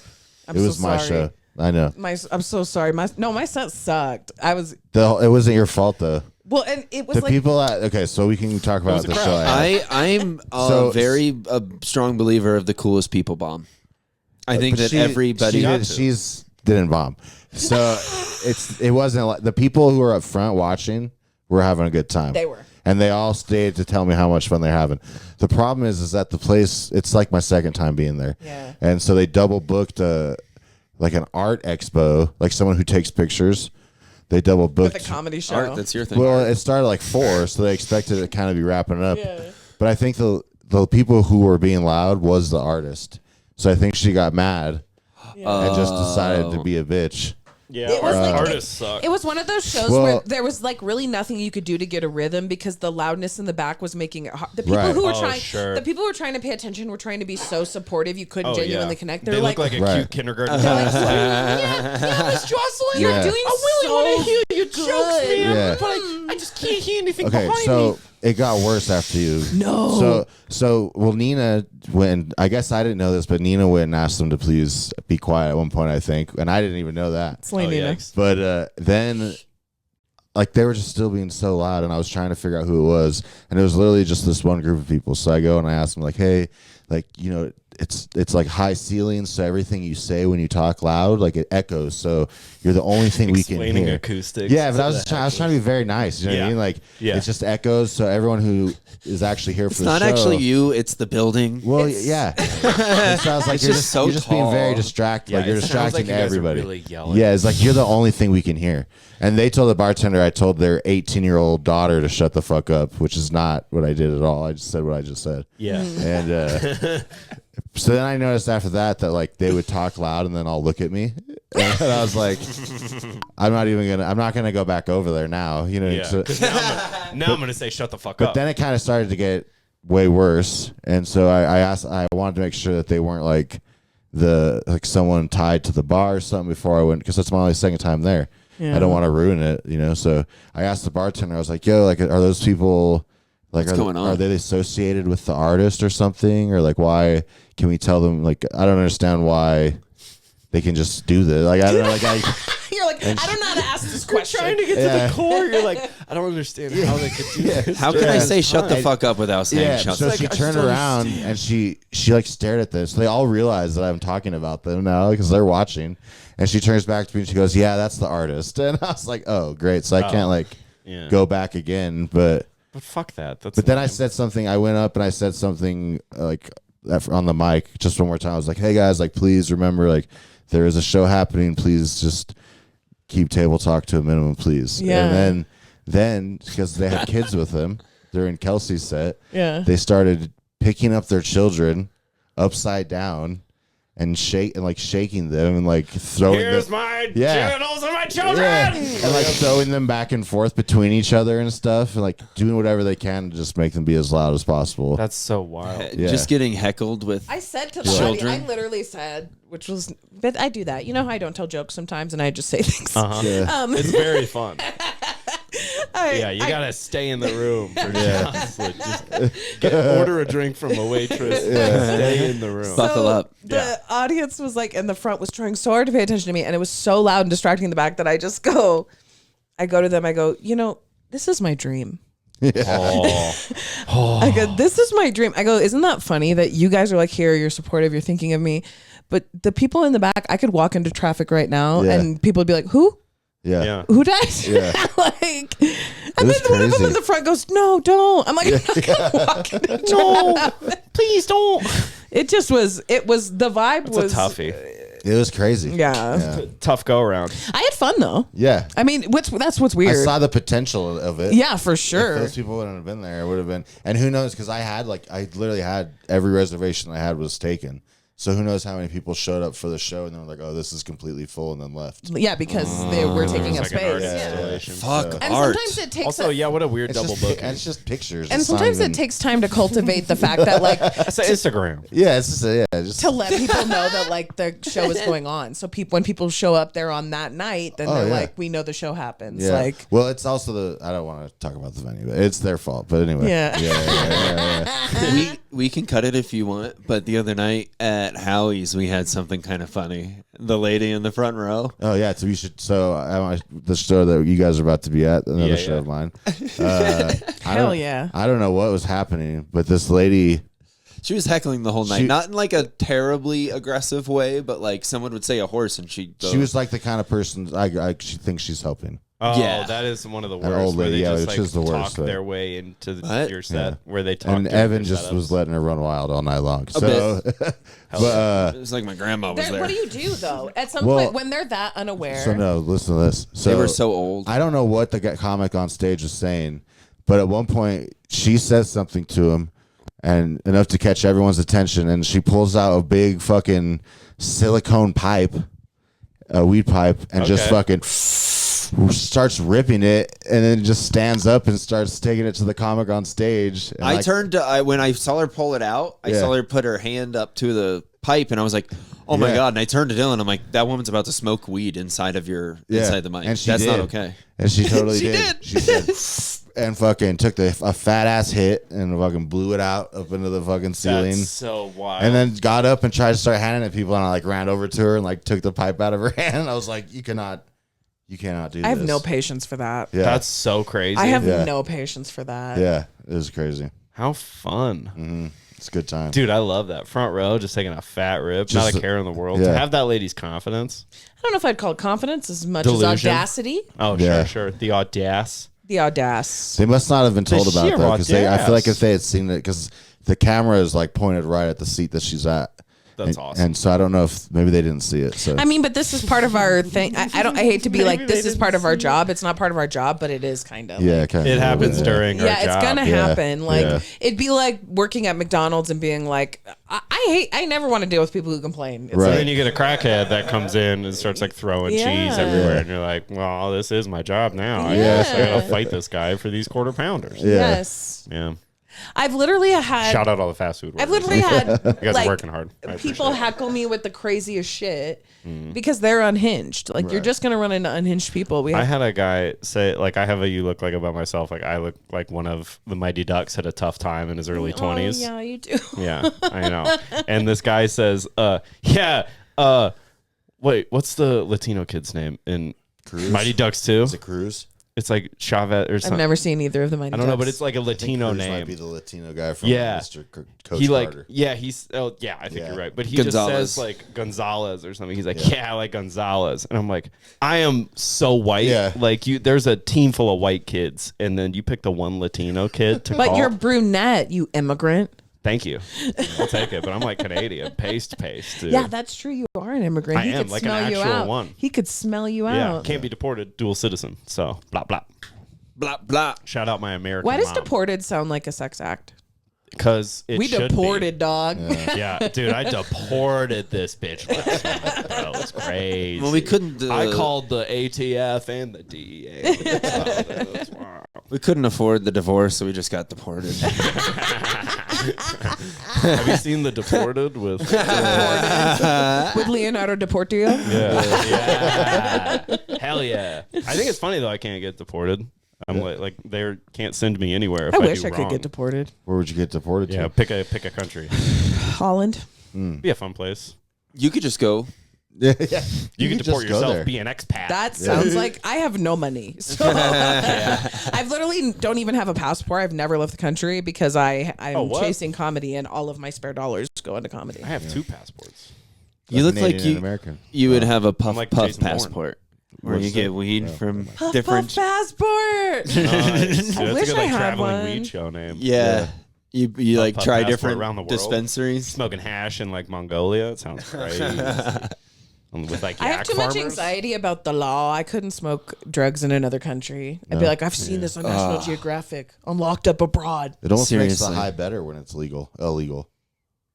I'm it was so my sorry. show. I know. I'm so sorry. My set sucked. I was It wasn't your fault though. well, and it was The like people at okay, so we can talk about was a the crowd. show. I had. I'm a So- very strong believer of the coolest people bomb. I think But that she- everybody. she's didn't bomb. So it wasn't like the people who were up front watching were having a good time. They were. And they all stayed to tell me how much fun they're having. The problem is that the place, it's like my second time being there. Yeah. And so they double booked like an art expo, like someone who takes pictures. They double with booked. a comedy show. Art, that's your thing. Well, it started like 4, so they expected it to kind of be wrapping up. Yeah. But I think the people who were being loud was the artist. So I think she got mad and just decided to be a bitch. Yeah, It was like- artists suck. It was one of those shows Well- where there was like really nothing you could do to get a rhythm because the loudness in the back was making it hard. The people Right. who were Oh, trying, sure. the people who were trying to pay attention were trying to be so supportive you couldn't Oh, genuinely yeah. connect. They They're look like a Right. cute kindergarten. they're like, yeah, Miss Jozalyn, you're Yeah. doing so your jokes, man. Yeah. But I just can't hear anything Okay, behind so me. it got worse after you. No. So Nina went. I guess I didn't know this, but Nina went and asked them to please be quiet at one point. I think, and I didn't even know that. Slay Nina. yikes. But then, like they were just still being so loud, and I was trying to figure out who it was, and it was literally just this one group of people. So I go and I ask them, like, hey, like it's like high ceilings, so everything you say when you talk loud, like it echoes. So you're the only thing we can Explaining hear. acoustics. Yeah, but to I was the trying to be very nice. You know what I Yeah. mean? Like, Yeah. it just echoes. So everyone who is actually here It's for the not show, actually you, it's the building. Well, yeah. And so I was like, It's you're just so you're just being very tall. distracted. Yeah, like you're it sounds like distracting you guys are everybody. really yelling. Yeah, it's like you're the only thing we can hear. And they told the bartender I told their 18-year-old daughter to shut the fuck up, which is not what I did at all. I just said what I just said. Yeah. And so then I noticed after that like they would talk loud and then all look at me, and I was like, I'm not gonna go back over there now. You know. Yeah. So- 'Cause now I'm gonna say shut the fuck but up. then it kind of started to get way worse, and so I wanted to make sure that they weren't like someone tied to the bar or something before I went, because that's my only second time there. Yeah. I don't want to ruin it, you know. So I asked the bartender. I was like, "Yo, like, are those people like What's going on? Are they associated with the artist or something, or like why can we tell them? Like, I don't understand why they can just do this. Like, I don't know. Like, You're like, I don't know how to ask this question. trying to get to the core. You're like, I don't understand how they could do this. How can I say shut the fine. fuck up without saying yeah. shut So the she I just turned don't around and she like stared at this. They all realize that I'm talking about them now because they're watching. And she turns back to me and she goes, "Yeah, that's the artist." And I was like, "Oh, great." So I can't like Yeah. go back again, but fuck that. That's then I lame. said something. I went up and I said something like on the mic just one more time. I was like, "Hey guys, like please remember, like there is a show happening. Please just keep table talk to a minimum, please." Yeah. And then because they had kids with them during Kelsey's set, Yeah. they started picking up their children upside down and shaking them and like throwing Here's them. my Yeah. genitals and my children. Yeah, and like throwing them back and forth between each other and stuff, and like doing whatever they can to just make them be as loud as possible. That's so wild. Yeah. Just getting heckled with. I said to the Children. audience, I literally said, which was, but I do that. You know how I don't tell jokes sometimes and I just say things. Yeah. It's very fun. I- Yeah, you I- gotta stay in the room for just, like, order a drink from a waitress. Stay in the room. Buckle up. The audience was like in the front was trying so hard to pay attention to me, and it was so loud and distracting in the back that I go to them, I go, you know, this is my dream. I go, this is my dream. I go, isn't that funny that you guys are like here, you're supportive, you're thinking of me, but the people in the back, I could walk into traffic right now Yeah. and people would be like, who? Yeah. Yeah. Who died? Yeah. Like, and was then one of them crazy. in the front goes, no, don't. I'm like, I'm not gonna walk into traffic. please don't. It just was. It was the vibe It's was a toughie. It was crazy. Yeah. Tough go around. I had fun though. Yeah. I mean, that's what's I weird. saw the potential of it. Yeah, for If sure. those people wouldn't have been there, it would have been. And who knows? Because I literally had every reservation I had was taken. So who knows how many people showed up for the show and they were like, "Oh, this is completely full," and then left. Yeah, because they were taking up It's like an art space. Yeah. installation. Fuck And art. sometimes it takes. Also, yeah, what a weird It's double just, booking. and it's just pictures. And It's not sometimes even- it takes time to cultivate the fact that like That's an Instagram. Yeah, it's just just to let people know that like the show is going on. So when people show up there on that night, then they're yeah. like, we know the show happens. Yeah. Like, well, it's also I don't want to talk about the venue, but it's their fault. But anyway. Yeah. We can cut it if you want, but the other night at Howie's we had something kind of funny. The lady in the front row. Oh yeah, so we should. So the show that you guys are about to be at, another Yeah, show yeah. of mine. Hell yeah. I don't know what was happening, but this lady. She was heckling the whole night, She- not in like a terribly aggressive way, but like someone would say a horse and she'd go, She was like the kind of person she thinks she's helping. Oh, Yeah. that is one of the An worst. old where lady, they yeah, just which like is the talk worst, though. their way into What? your set, Yeah. where they talk. And during Evan your just setups. was letting her run wild all night long. A So, but it was like my grandma was there. What do you do though? At some Well, point when they're that unaware. so no, listen to this. So They were so old. I don't know what the comic on stage was saying, but at one point she says something to him, and enough to catch everyone's attention, and she pulls out a big fucking silicone pipe, a weed pipe, and just Okay. fucking starts ripping it, and then just stands up and starts taking it to the comic on stage. And I like, turned to, when I saw her pull it out, I Yeah. saw her put her hand up to the pipe, and I was like, "Oh my Yeah. god!" And I turned to Dylan. I'm like, "That woman's about to smoke weed inside of your inside the mic. And she That's did. not okay." And she totally She did. did. She said, and fucking took a fat ass hit and fucking blew it out up into the fucking ceiling. That's so wild. And then got up and tried to start handing it to people, and I like ran over to her and like took the pipe out of her hand. And I was like, you cannot do this. I have no patience for that. Yeah. that's so crazy. I have Yeah. no patience for that. Yeah, it was crazy. How fun, It's a good time. dude! I love that front row, just taking a fat rip, Just not a care in the world. yeah. To have that lady's confidence. I don't know if I'd call it confidence as much Delusion. as audacity. Oh, Yeah. sure. The audace. The audace. They must not have been told The about sheer that because I feel like audace. if they had seen it, because the camera is like pointed right at the seat that she's at. That's and, awesome. And so I don't know if maybe they didn't see it. So I mean, but this is part of our thing. I hate to be Maybe like, they this is didn't part of our job. It's not part of our job, but it is kind of. yeah, Like, kind It happens during our yeah, it's job. gonna Yeah. happen. Like Yeah. it'd be like working at McDonald's and being like, I never want to deal with people who complain. It's Right. And then you get a crackhead that comes in and starts like throwing cheese Yeah. everywhere, and you're like, "Well, this is my job now. I Yeah. guess I gotta fight this guy for these quarter pounders." Yeah. Yes, Yeah. I've literally had. Shout out all the fast food workers. I've literally had You guys like are working hard. I people appreciate it. heckle me with the craziest shit because they're unhinged. Like you're just gonna run into unhinged people. We I have, had a guy say, like, I have a you look like about myself. Like, I look like one of the Mighty Ducks had a tough time in his early 20s. Oh, yeah, you do. Yeah, I know. And this guy says, wait, what's the Latino kid's name in Cruz? Mighty Ducks 2? Is it Cruz? It's like Chavez or I've something. never seen either of them. I don't know, but it's like a Latino Cruz name. might be the Latino guy from Yeah. Mr. Coach He like, Carter. yeah, he's, oh yeah, I think Yeah. you're right. But he Gonzalez. just says like Gonzalez or something. He's like, yeah, I like Gonzalez. And I'm like, I am so white. Yeah. Like there's a team full of white kids, and then you pick the one Latino kid to But call. you're brunette, you immigrant. Thank you. I'll take it. But I'm like Canadian. Paste. Dude. Yeah, that's true. You are an immigrant. I He am, could like an smell you actual out. one. He could smell you Yeah, out. can't be deported, dual citizen. So, blah, blah. Blah blah. Shout out my American Why does mom. deported sound like a sex act? Because it We should deported, dog. Be. Yeah, dude, I deported this bitch last night, bro. It was crazy. Well, we couldn't. I called the ATF and the DEA. We couldn't afford the divorce, so we just got deported. Have you seen The Deported with? With Leonardo DiPortio. Yeah. Hell yeah. I think it's funny though. I can't get deported. I'm like they can't send me anywhere. If I I wish do I could wrong. get deported. Where would you get deported Yeah, to? pick a country. Holland. Be a fun place. You could just go. Yeah. You can could deport just go yourself. there. Be an expat. That sounds like I have no money. So I've literally don't even have a passport. I've never left the country because I'm what? chasing comedy and all of my spare dollars go into comedy. I have 2 passports. You look Canadian like and you. American. You would have a puff like puff Jason Bourne. passport where What's you get that? weed from Puff, different. puff passport. Nice. Dude, that's wish a good I like had traveling one. weed show name. Yeah. You like Puff try passport different around the world. dispensaries. Smoking hash in like Mongolia. It sounds crazy. With like I have yak too farmers. much anxiety about the law. I couldn't smoke drugs in another country. I'd be like, I've seen this on National Geographic. I'm locked up abroad. It almost makes the Seriously. high better when it's illegal.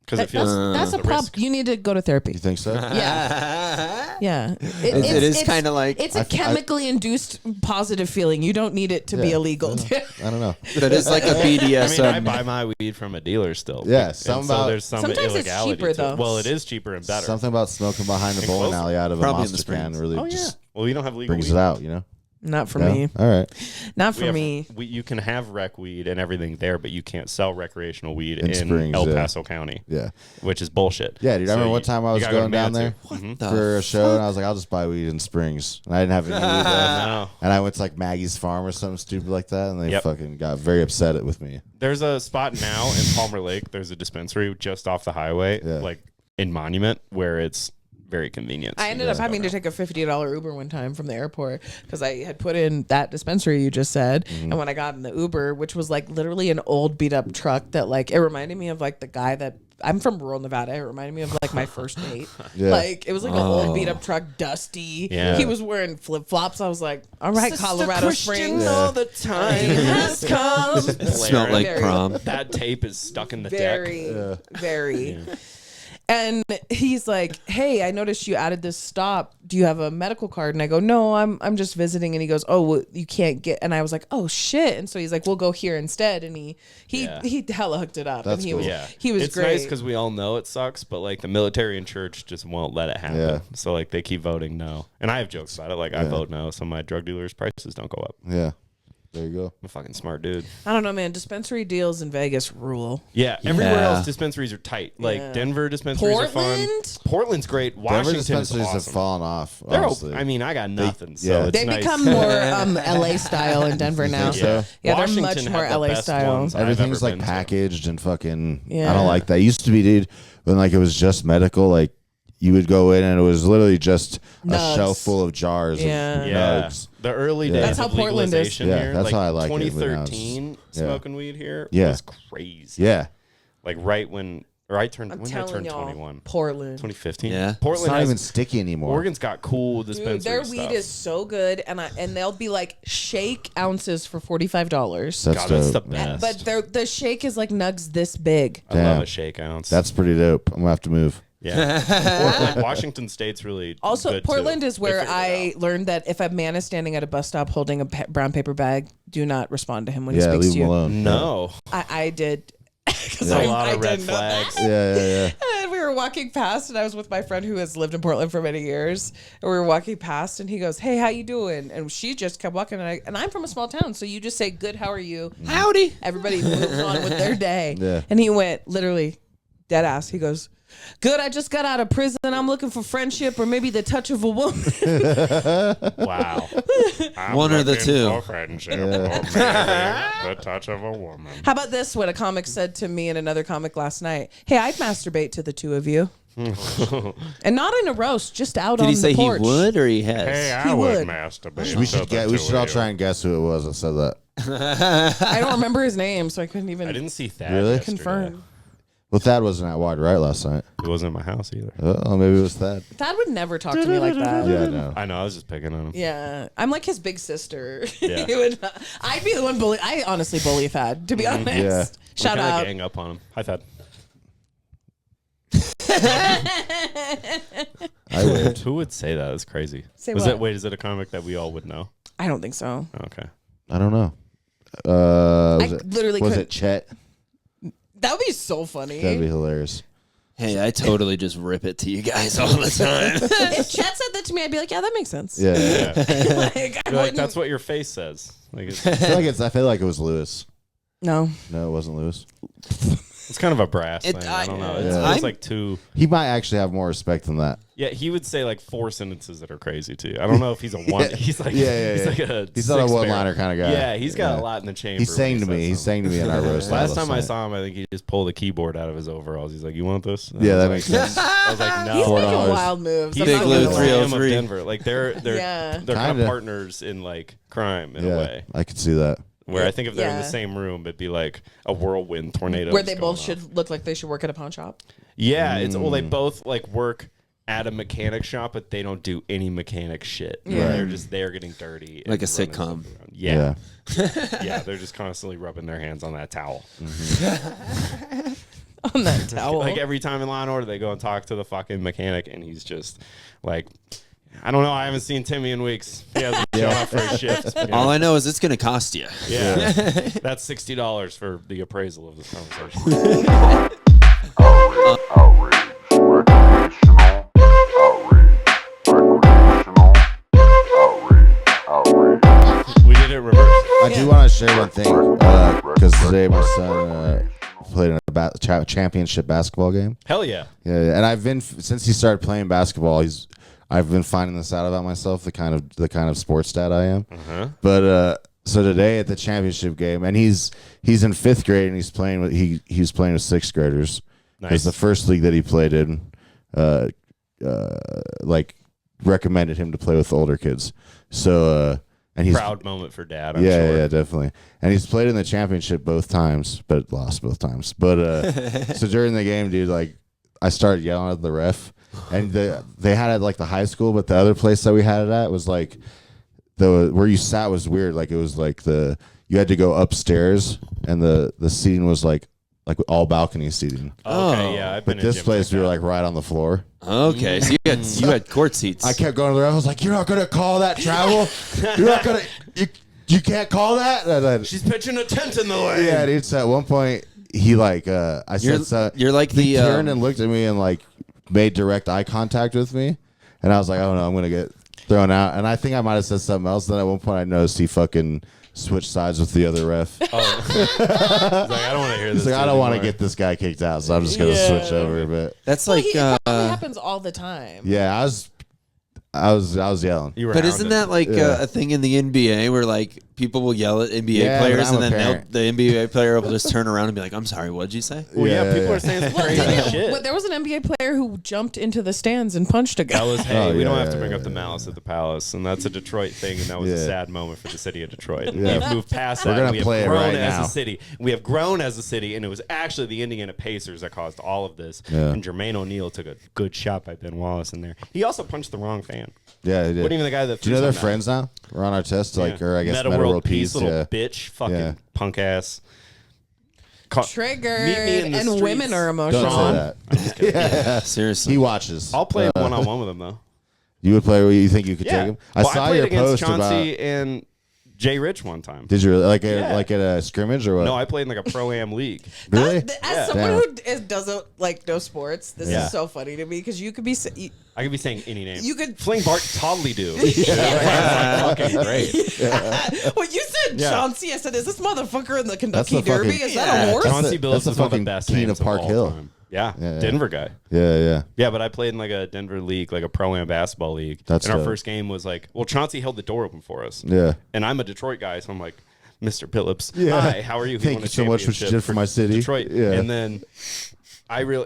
Because it feels That's a the problem. risk. You need to go to therapy. You think so? Yeah. Yeah. It is kind of like It's a chemically induced positive feeling. You don't need it to be Yeah. illegal. I don't know. that is like a I mean, BDSM. I buy my weed from a dealer still. Yeah, And some so about- there's some Sometimes it's illegality cheaper, to it. though. Well, it is cheaper and better. Something about smoking behind a And bowling closer. alley out of a Probably in the monster can Springs. really Oh yeah. just Well, you don't have legal brings weed. it out, you know? Not for No? me. All right. Not We for have- me. you can have rec weed and everything there, but you can't sell recreational weed In in Springs, El yeah. Paso County, Yeah. which is bullshit. Yeah, dude. I So remember one you- time I you was gotta go going to down there Manitou. for a show, and I was like, I'll just buy weed in Springs. And I didn't have any weed left. No. And I went to like Maggie's Farm or something stupid like that, and they Yep. fucking got very upset with me. There's a spot now in Palmer Lake. There's a dispensary just off the highway, Yeah. like in Monument, where it's very convenient. I ended up having to take a $50 Uber one time from the airport because I had put in that dispensary you just said. And when I got in the Uber, which was like literally an old beat up truck that like, it reminded me of like the guy that I'm from rural Nevada. It reminded me of like my first date. Yeah. Like it was like an old beat up truck, dusty. Yeah. He was wearing flip flops. I was like, all right, Colorado Springs. all the time Has come. It smelled like Very- prom. That tape is stuck in the deck. Very, very. And he's like, "Hey, I noticed you added this stop. Do you have a medical card?" And I go, "No, I'm just visiting." And he goes, "Oh, well, you can't get." And I was like, "Oh shit!" And so he's like, "We'll go here instead." And he Yeah. hella hooked it up. That's and he cool. was Yeah, he was it's great. nice because we all know it sucks, but like the military and church just won't let it happen. Yeah. So like they keep voting no, and I have jokes about it. Like I vote no, so my drug dealers' prices don't go up. Yeah. There you go. I'm a fucking smart dude. I don't know, man. Dispensary deals in Vegas rule. Yeah, everywhere Yeah. else dispensaries are tight. Like Yeah. Denver dispensaries are fun. Portland? Portland's great. Denver Washington is dispensaries have awesome. fallen off. They're Honestly. I mean, I got nothing. So yeah. it's They nice. become more LA style in Denver now. think so? Yeah, they're Washington much had more the LA best style. ones I've Everything's ever like been to. packaged and fucking. I Yeah. don't like that. It used to be, dude, when like it was just medical. Like you would go in and it was literally just Nugs. a shelf full of jars Yeah. of Yeah, nugs. the early Yeah. days That's how of Portland is. legalization Yeah, here. that's like how I like it, but now it's- 2013, yeah. smoking weed here Yeah. was crazy. Yeah. Like right when, or I turned, I'm when did I telling turn y'all, 21? Portland. 2015. Yeah. It's Portland not has, even sticky anymore. Oregon's got cool Dude, dispensary their stuff. weed is so good, and they'll be like shake ounces for $45. That's God, that's the dope. best. But the shake is like nugs this big. I love Damn. a shake ounce. That's pretty dope. I'm gonna have to move. yeah. Portland, Washington State's really Also, good Portland too. is They where figured it I out. learned that if a man is standing at a bus stop holding a brown paper bag, do not respond to him when he Yeah, speaks leave to him you. alone. No, I did. 'Cause a I- lot I of red didn't know that. flags. Yeah, yeah, yeah. And we were walking past, and I was with my friend who has lived in Portland for many years. And we were walking past, and he goes, "Hey, how you doing?" And she just kept walking, and I'm from a small town, so you just say, "Good, how are you?" Howdy. Everybody moves on with their day. Yeah. And he went literally dead ass. He goes, "Good, I just got out of prison. I'm looking for friendship or maybe the touch of a woman." wow. I'm One or the looking two. for friendship, or maybe the touch of a woman. How about this? What a comic said to me and another comic last night. "Hey, I'd masturbate to the two of you." And not in a roast, just out Did on he say the he porch. would or he has? Hey, He I would would. masturbate. We to should the get. We two should of all you. try and guess who it was that said that. I don't remember his name, so I couldn't even I didn't see Thad Really? yesterday. confirm. Well, Thad wasn't at Wide Right last night. He wasn't in my house either. Oh, maybe it was Thad. Thad would never talk to me like that. Yeah, no. I know. I was just picking on him. Yeah, I'm like his big sister. Yeah. He would not- I'd be the one bully. I honestly bully Thad, to be honest. Yeah. Shout We kinda out. gang up on him. Hi, Thad. I waved. Who would say that? That's crazy. Say Was what? it? Wait, is it a comic that we all would know? I don't think so. Okay. I don't know. I literally was couldn't. it Chet? That would be so funny. That'd be hilarious. Hey, I totally just rip it to you guys all the time. If Chet said that to me, I'd be like, yeah, that makes sense. Yeah, yeah. Like, I You're like, wouldn't- that's what your face says. Like, it's, I feel like it was Lewis. No. No, it wasn't Lewis. it's kind of a brass It- thing. I don't know. It Yeah. feels like too. He might actually have more respect than that. Yeah, he would say like 4 sentences that are crazy too. I don't know if he's a one. Yeah. He's like, Yeah, he's yeah. like a. He's not a six one-liner barrel. kind of guy. Yeah, he's got Yeah. a lot in the chamber. He when sang to says me. He something. sang to me in our roast. Last time I night. saw him, I think he just pulled a keyboard out of his overalls. He's like, "You want this?" And Yeah, I that was makes like, sense. I was like, "No." He's making $4. wild moves. He's I'm Big not like Lou gonna the lie. Ram of 303. Denver. Like they're Yeah. kind Kinda. of partners in like crime in a Yeah, way. I could see that. Where I think if they're in the Yeah. same room, it'd be like a whirlwind tornado. Where they both should look like they should work at a pawn shop. Yeah, it's they both like work at a mechanic shop, but they don't do any mechanic shit. Yeah. They're just there getting dirty. Like a and running sitcom. stuff around. Yeah. Yeah, they're just constantly rubbing their hands on that towel. On that towel. Like every time in Law and Order, they go and talk to the fucking mechanic, and he's just like, I don't know. I haven't seen Timmy in weeks. He hasn't shown up for his shift. You know? All I know is it's going to cost you. Yeah. That's $60 for the appraisal of this conversation. Outrage. Recreational outrage. We did it reverse. I do want to share one thing because today my son played in a championship basketball game. Hell yeah. Yeah, and I've been since he started playing basketball. I've been finding this out about myself, the kind of sports dad I am. But so today at the championship game, and he's in 5th grade and he's playing with he's playing with 6th graders. Nice. Because the first league that he played in, like recommended him to play with older kids. So and he's Proud moment for dad. I'm yeah, sure. yeah, definitely. And he's played in the championship both times, but lost both times. But so during the game, dude, like I started yelling at the ref, and they had it like the high school, but the other place that we had it at was like where you sat was weird. Like it was like you had to go upstairs, and the seating was like all balcony seating. Okay, yeah. I've been But in this gyms place like we were that. like right on the floor. Okay, so you had court seats. I kept going to the ref. I was like, "You're not gonna call that travel. You're not gonna. You can't call that." And then, She's pitching a tent in the way. yeah, dude. So at one point, he like I said, so, you're like he the turned and looked at me and like made direct eye contact with me, and I was like, "Oh no, I'm gonna get thrown out." And I think I might have said something else. Then at one point, I noticed he fucking switched sides with the other ref. Oh. He's like, I don't want to hear He's this. like, "I don't want to anymore." get this guy kicked out, so I'm just gonna switch over." But That's Well, like it probably happens all the time. yeah, I was yelling. You were but isn't hounded. that like a thing in the NBA where like people will yell at NBA Yeah, players but and I'm a then parent. the NBA player will just turn around and be like, "I'm sorry, what'd you say?" Well, yeah, Yeah, people yeah. are saying some Well, crazy didn't- shit. well, there was an NBA player who jumped into the stands and punched a guy. That was, hey, Oh, we yeah, don't have yeah, to bring yeah, up the malice at the palace, and that's a Detroit thing, and that was a Yeah. sad moment for the city of Detroit. Yeah. We've moved past We're that. gonna We have play it grown right as now. a city. We have grown as a city, and it was actually the Indiana Pacers that caused all of this. Yeah. And Jermaine O'Neal took a good shot by Ben Wallace in there. He also punched the wrong fan. Yeah, he did. What even the guy that Do you know they're threw friends now? We're on our test, like, or I guess Meta Meta World World Peace, little yeah. bitch, fucking Yeah. punk ass. Triggered, Meet me in the and streets. women are Don't emotional. say that. yeah. Seriously. He watches. I'll play one-on-one with him though. You would play where you think you could take him? I Well, saw played your against post Chauncey about. and Jay Rich one time. Did you really? Like Yeah. like at a scrimmage or what? No, I played in like a pro-am league. really? As Yeah. someone Damn. who doesn't like know sports, this Yeah. is so funny to me because you could be I could be saying any name. You could- fling Bart Toddly do. Fucking great. when you said Yeah. Chauncey, I said, "Is this motherfucker in the Kentucky the Derby? fucking- Is that a horse?" Chauncey That's Billups the is one of the fucking best king names of Park all Hill. time. Yeah, Yeah, yeah. Denver guy. Yeah. Yeah, but I played in like a Denver league, like a pro-am basketball league. That's and our dope. first game was like, well, Chauncey held the door open for us. Yeah. And I'm a Detroit guy, so I'm like, Mr. Phillips, Yeah. hi, how are you? He Thank won you a so much for what you championship did for my city. Detroit. Yeah. And then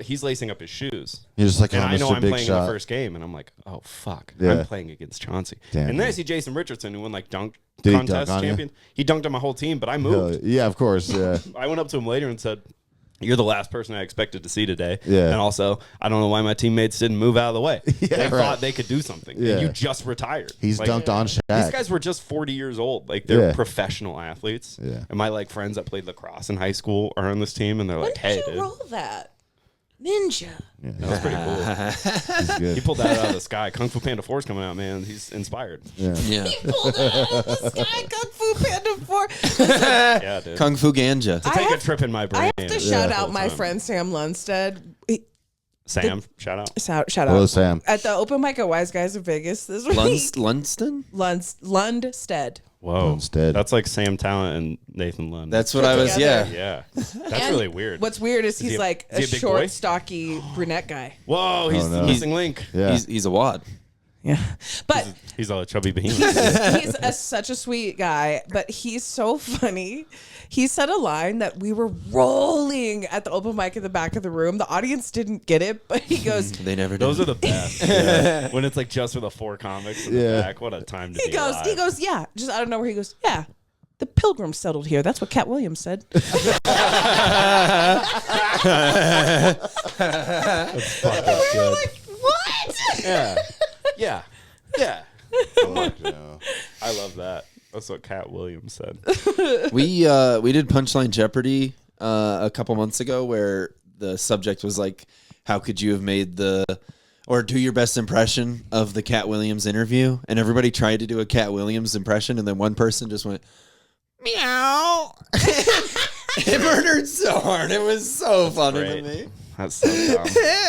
he's lacing up his shoes. You're just like, And oh, I know Mr. I'm Big playing in Shot. the first game, and I'm like, oh, fuck. Yeah. I'm playing against Chauncey. Damn, and then I dude. see Jason Richardson, who won like dunk Did he contest dunk on you? champion. He dunked on my whole team, but I Hell, moved. yeah, of course. Yeah. I went up to him later and said, you're the last person I expected to see today. Yeah. And also, I don't know why my teammates didn't move out of the way. Yeah, They right. thought they could do something. Yeah. And you just retired. He's Like, dunked on Shaq. These guys were just 40 years old. Like, they're Yeah. professional athletes. Yeah. And my, like, friends that played lacrosse in high school are on this team, and they're When like, did hey, you dude. roll that? Ninja. That was pretty cool. He's good. He pulled that out of the sky. Kung Fu Panda 4 is coming out, man. He's inspired. Yeah. Yeah. Pulled it out of the sky, Kung Fu Panda 4. Yeah, dude. Kung Fu Ganja. Take a trip in my brain. I have to shout out Full my time. friend Sam Lundstead. Sam, shout out. Shout Hello, out. Sam. At the open mic at Wise Guys in Vegas this week. Lunston? Lundstead. Whoa. Instead. That's like Sam Talent and Nathan Lund. That's what I was, Together. yeah. Yeah. That's And really weird. What's weird is he he's a- like is he a a big short, boy? stocky brunette guy. Whoa, he's Oh, the no. missing link. Yeah. He's a wad. Yeah. But He's a chubby behemoth. he's such a sweet guy, but he's so funny. He said a line that we were rolling at the open mic in the back of the room. The audience didn't get it, but he goes, They never do. Those are the best. Yeah. When it's like just for the 4 comics in Yeah. the back. What a time to he be alive. goes, yeah, just I don't know where he goes, yeah. The Pilgrims settled here. That's what Cat Williams said. We were like, what? Yeah. Fuck no. I love that. That's what Cat Williams said. We did Punchline Jeopardy a couple months ago where the subject was like, how could you have made or do your best impression of the Cat Williams interview? And everybody tried to do a Cat Williams impression, and then one person just went, meow. It murdered so hard. It was so funny to Great. me. That's so dumb.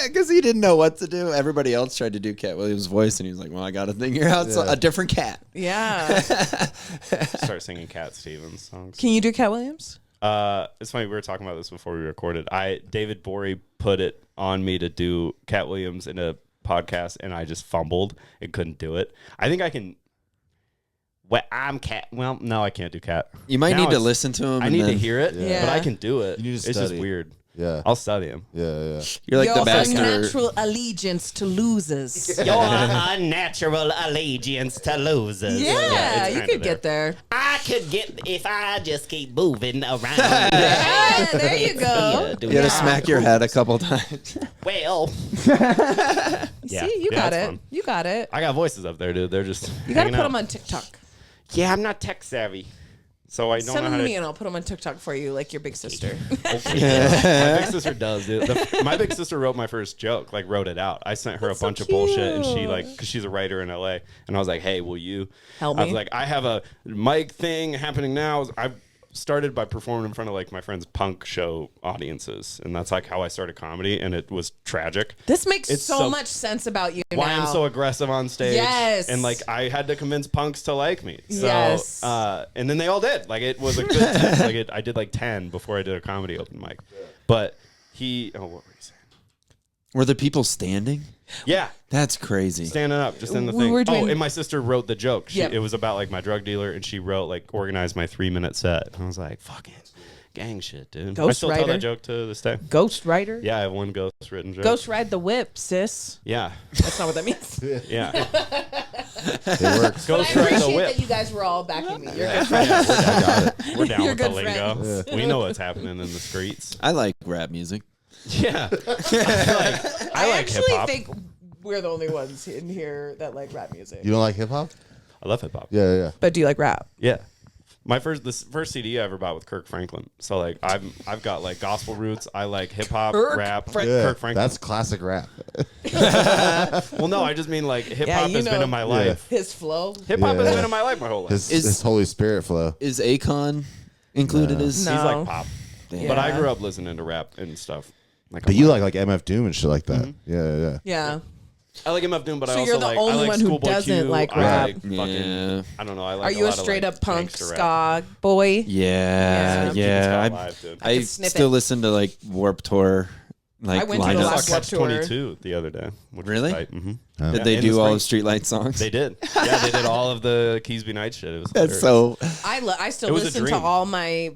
Because he didn't know what to do. Everybody else tried to do Cat Williams' voice, and he was like, well, I got to figure out a different cat. Yeah. Start singing Cat Stevens songs. Can you do Cat Williams? It's funny, we were talking about this before we recorded. David Borey put it on me to do Cat Williams in a podcast, and I just fumbled and couldn't do it. I think I can. Well, I'm Cat. Well, no, I can't do Cat. You might Now need to it's- listen to him. I and need to then- hear it, Yeah. but I can do it. You need to It's just study. weird. Yeah. I'll study him. Yeah. You're like Your the master. unnatural allegiance to losers. Your unnatural allegiance to losers. Yeah, it's you kinda could get there. I could get if I just keep moving around. Yeah, there you go. You gotta smack your head a couple times. Well, See, you got that's it. fun. You got it. I got voices up there, dude. They're just. You gotta hanging put out. them on TikTok. Yeah, I'm not tech savvy, so I don't Send know them how to to. me and I'll put them on TikTok for you, like your big sister. My big sister does, dude. My big sister wrote my first joke, like wrote it out. I sent her That's a so bunch of bullshit, and she cute. like, cause she's a writer in LA, and I was like, hey, will you Help I was me? like, I have a mic thing happening now. I started by performing in front of like my friend's punk show audiences, and that's like how I started comedy, and it was tragic. This makes It's so so- much sense about you Why now. I'm so aggressive on stage, Yes. and like I had to convince punks to like me. So, Yes. and then they all did. Like it was a good test. Like I did like 10 before I did a comedy open mic. But what were you saying? Were the people standing? Yeah, That's crazy. standing up, just in the We thing. were doing- and my sister wrote the joke. Yep. It was about like my drug dealer, and she wrote like organized my 3-minute set. And I was like, fucking gang shit, dude. I Ghost still tell writer. that joke to this day. Ghost writer? Yeah, I have one ghost written joke. Ghost ride the whip, sis. Yeah, That's not what that means. yeah. It works. Ghost I ride the appreciate whip. that you guys were all backing me. You're good I got it. We're down You're with the good lingo. friends. We know what's happening in the streets. I like rap music. Yeah. I like hip actually hop. think we're the only ones in here that like rap music. You don't like hip hop? I love hip hop. Yeah. But do you like rap? Yeah. The first CD I ever bought with Kirk Franklin. So like I've got like gospel roots. I like hip hop, rap. Kirk Franklin. That's classic rap. Well, no, I just mean like hip Yeah, hop you has been know. in my life. His flow. Hip hop has Yeah. been in my life my whole life. His Holy Spirit flow. Is Akon included as? No. He's like pop. Yeah. But I grew up listening to rap and stuff. Like But you like MF Doom and shit like that. Yeah. Yeah. I like MF Doom, but I So also you're the like only I like one who Schoolboy doesn't Q. like I rap. like fucking, Yeah. I don't know. I like Are you a lot of, straight like, up punk gangster rap. ska boy? Yeah, yeah. Keep it alive, dude. I could snip still it. listen to like Warp Tour. Like I went to I the just lineups. last saw Warped Catch Tour. 22 the other day. Which Really? Was tight. Mm-hmm. Did they in do the all spring. of Streetlight songs? They did. Yeah, they did all of the Keysby Night shit. It was That's hilarious. so. I still It was a listen to dream. all my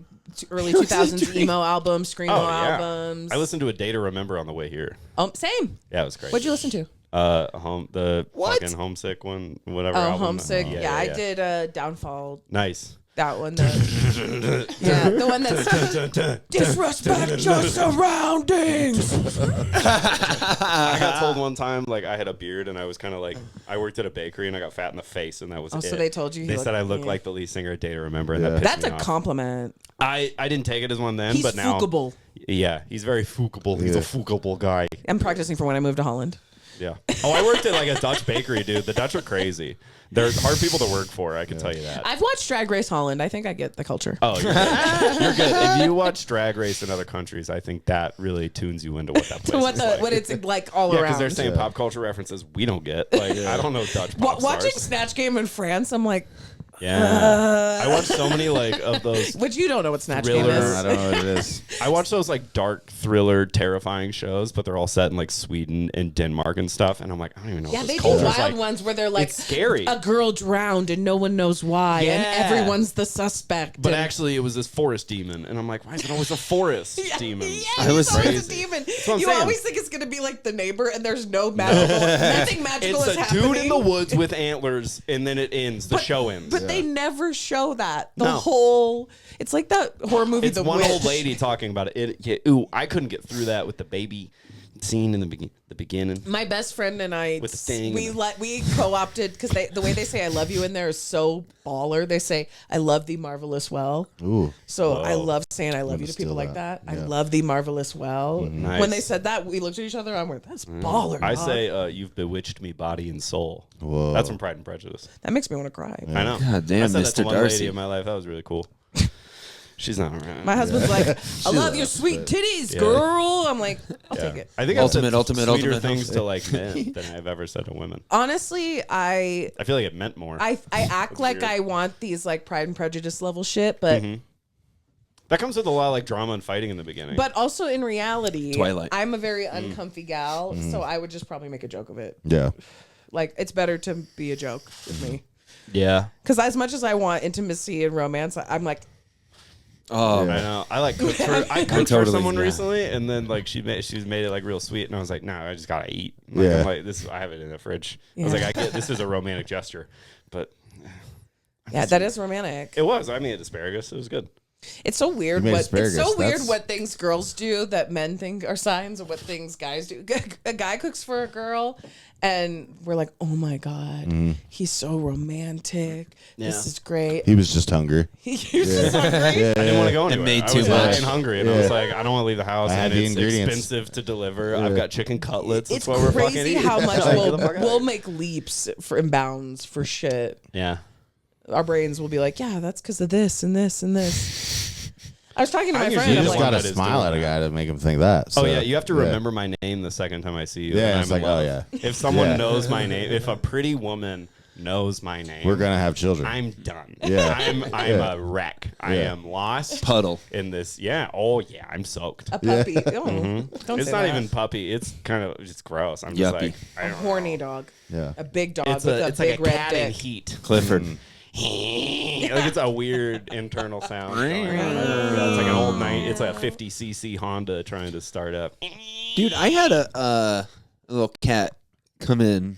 early was a 2000s dream. emo albums, screamo Oh, yeah. albums. I listened to A Day to Remember on the way here. Same. Yeah, it was great. What'd you listen to? The What? fucking Homesick one, whatever. Oh, album. Homesick. Yeah, I did Downfall. Nice. That one. Yeah, the one that's disrespect your surroundings. I got told one time, like, I had a beard and I was kind of like, I worked at a bakery and I got fat in the face and that was Oh, it. so they told you he They looked said I like looked me. like the lead singer of Day to Remember and Yeah. that pissed That's me a off. compliment. I didn't take it as one then, He's but now. fuckable. Yeah, he's very fuckable. He's a Yeah. fuckable guy. I'm practicing for when I move to Holland. Yeah. Oh, I worked at like a Dutch bakery, dude. The Dutch are crazy. They're hard people to work for, I can tell you that. I've watched Drag Race Holland. I think I get the culture. Oh, you're good. You're good. If you watch Drag Race in other countries, I think that really tunes you into what that place what is like. what it's like all Yeah, around. because they're saying pop culture references we don't get. Like, I don't know Dutch pop Watching stars. Snatch Game in France, I'm like, Yeah. I watched so many like of those. which you don't know what Snatch Game Thriller. is. I don't know what it is. I watch those like dark thriller, terrifying shows, but they're all set in like Sweden and Denmark and stuff. And I'm like, I don't even know. Yeah, what they this do culture's wild like. ones where they're like, It's scary. a girl drowned and no one knows why, and Yeah. everyone's the suspect. But and- actually, it was this forest demon, and I'm like, why is it always a forest demon? Yeah, I was it's always a crazy. demon. what I'm You saying. always think it's gonna be like the neighbor, and there's no magical, nothing magical It's is a happening. dude in the woods with antlers, and then it ends. The show ends. But they never show that. The No. whole, it's like that horror movie, It's The one Witch. old lady talking about it. Ooh, I couldn't get through that with the baby scene in the beginning. My best friend and I, With the thing we co-opted because the way they say "I love you" in there is so baller. They say "I love thee marvelous well." Ooh. So I love saying "I love you" to people steal like that. that. I Yeah. love thee marvelous well. Nice. When they said that, we looked at each other. I'm like, "That's baller." I dog." say, "You've bewitched me, body and soul." Whoa. That's from Pride and Prejudice. that makes me want to cry. I know. God damn, I said that to Mr. one Darcy. lady in my life. That was really cool. She's not around. My husband's like, "I love your sweet titties, Yeah. girl." I'm like, "I'll take it." I think I've said Ultimate sweeter things to like men than I've ever said to women. Honestly, I I feel like it meant more. act like weird. I want these like Pride and Prejudice level shit, but That comes with a lot of like drama and fighting in the beginning. but also in reality, Twilight. I'm a very uncomfy gal, so I would just probably make a joke of it. Yeah. Like it's better to be a joke with me. Yeah. Because as much as I want intimacy and romance, I'm like, Oh, I know. I like cooked for I cooked for totally- someone yeah. recently, and then like she's made it like real sweet, and I was like, no, I just gotta eat. Like, Yeah. I'm like this. I have it in the fridge. I was Yeah. like, I get this is a romantic gesture, but yeah, that is romantic. it was. I made asparagus. It was good. It's so weird You made what asparagus, it's so weird that's- what things girls do that men think are signs, and what things guys do. A guy cooks for a girl, and we're like, "Oh my god, he's so romantic. This is great." He was just hungry. He's just hungry. I didn't want to go anywhere. made I too was much. fucking hungry, and I was like, I don't want to leave the house. I had And the it's ingredients. expensive to deliver. I've got chicken cutlets. It's That's what we're fucking crazy eating. how much Like, get the fuck out. we'll make leaps in bounds for shit. Yeah. Our brains will be like, "Yeah, that's because of this and this and this." I was talking to my I'm friend. usually You I'm just one like, gotta that is smile doing at a that. guy to make him think that. Oh So, yeah, you have to remember my name the second time I see you. Yeah, and it's I'm like, in oh, love. yeah. If someone Yeah. knows my name, if a pretty woman knows my name, We're gonna have children. I'm done. Yeah. I'm Yeah. a wreck. I Yeah. am lost puddle. in this. Yeah. Oh yeah, I'm soaked. a puppy. Don't It's say not that. even puppy. It's kind of just gross. I'm just Yuppie. like a I don't horny dog. yeah. A big dog It's, with a it's big like a red cat in dick. heat. Clifford. Like it's a weird internal sound. going on. Yeah, it's like an old night. It's like a 50cc Honda trying to start up. Dude, I had a little cat come in.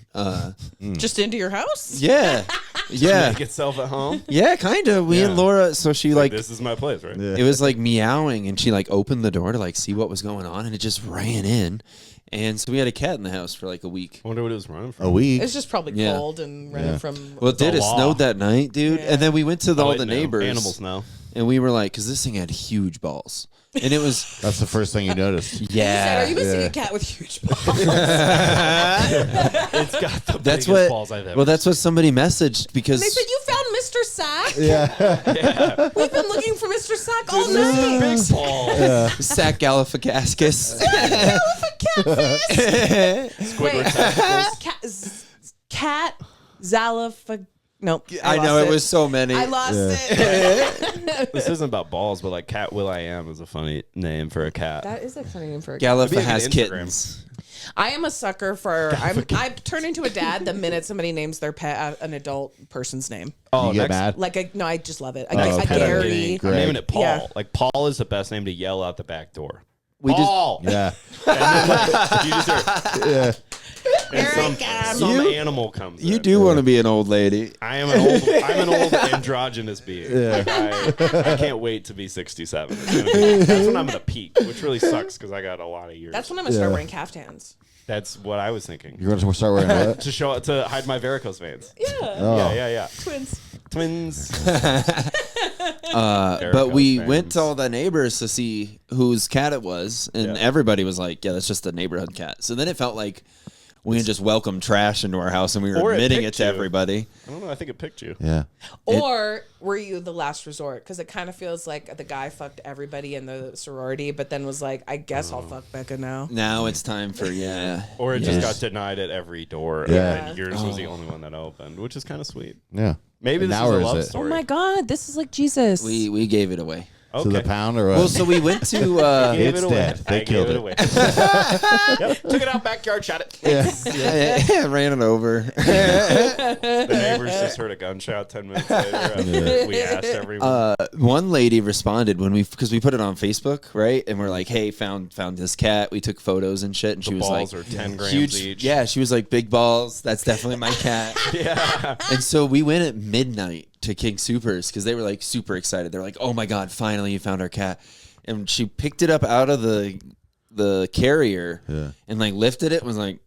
Just into your house? Yeah. Yeah. Make itself at home. Yeah, kind of. We and Yeah. Laura, so she like, This is my place, right? Yeah. it was like meowing, and she like opened the door to like see what was going on, and it just ran in. And so we had a cat in the house for like a week. I wonder what it was running from. A week. It's just probably Yeah. cold and running Yeah. from. Well, it did. the It law. snowed that night, dude. Yeah. And then we went to Oh, all it the knew. neighbors. Animals know. And we were like, because this thing had huge balls. And it was, That's the first thing you noticed. He said, yeah. "Are you missing Yeah. a cat with huge balls?" It's got the That's biggest what. balls I've ever Well, that's what somebody messaged because They said, "You found Mr. Sack? Yeah. We've been looking for Mr. Sack all night." big balls. Sac Galifianakis. Wait, cat Zalaf. Nope. I know lost it was so many. I lost it. This isn't about balls, but like Cat Will I Am is a funny name for a cat. That is a funny name for a cat. Galifa Maybe a has good Instagram. kittens. I am a sucker for. I turn into a dad the minute somebody names their pet an adult person's name. Oh, You get next- mad? Like no, I just love it. okay. A Gary. I'm naming it Paul. Yeah. Like Paul is the best name to yell out the back door. We just- Paul. Yeah. And then, like, you just hear, Yeah. and some animal comes. You in. do want to be an old lady. I'm an old androgynous being. Like, I can't wait to be 67. That's when I'm at a peak, which really sucks because I got a lot of years. That's when I'm gonna start wearing caftans. That's what I was thinking. You're going to start wearing what? To hide my varicose veins. Yeah, Oh. Yeah. twins. Twins. But we fans. went to all the neighbors to see whose cat it was, and Yeah. everybody was like, "Yeah, that's just a neighborhood cat." So then it felt like we had just welcomed trash into our house, and we were Or it admitting it picked to you. everybody. I don't know. I think it picked you. Yeah. Or were you the last resort? Because it kind of feels like the guy fucked everybody in the sorority, but then was like, "I guess I'll fuck Becca now." Now it's time for Or it just Yes. got denied at every door, Yeah. and yours was the only one that opened, which is kind of sweet. Yeah. Maybe And this now is a where love is it? Oh story. my God, this is like Jesus. We gave it away. Okay. To the pound or what? Well, so we went to Gave It's it away. dead. They I killed gave it. away. Yep. Took it out backyard, shot it. yeah, ran it over. The neighbors just heard a gunshot 10 minutes later. After we asked everyone. One lady responded because we put it on Facebook, right? And we're like, "Hey, found this cat." We took photos and shit, and she was balls like, are 10 grams huge, each. Yeah, she was like, "Big balls. That's definitely my cat." Yeah. And so we went at midnight to King Supers because they were like super excited. They're like, "Oh my god, finally you found our cat!" And she picked it up out of the carrier and like lifted it and was like,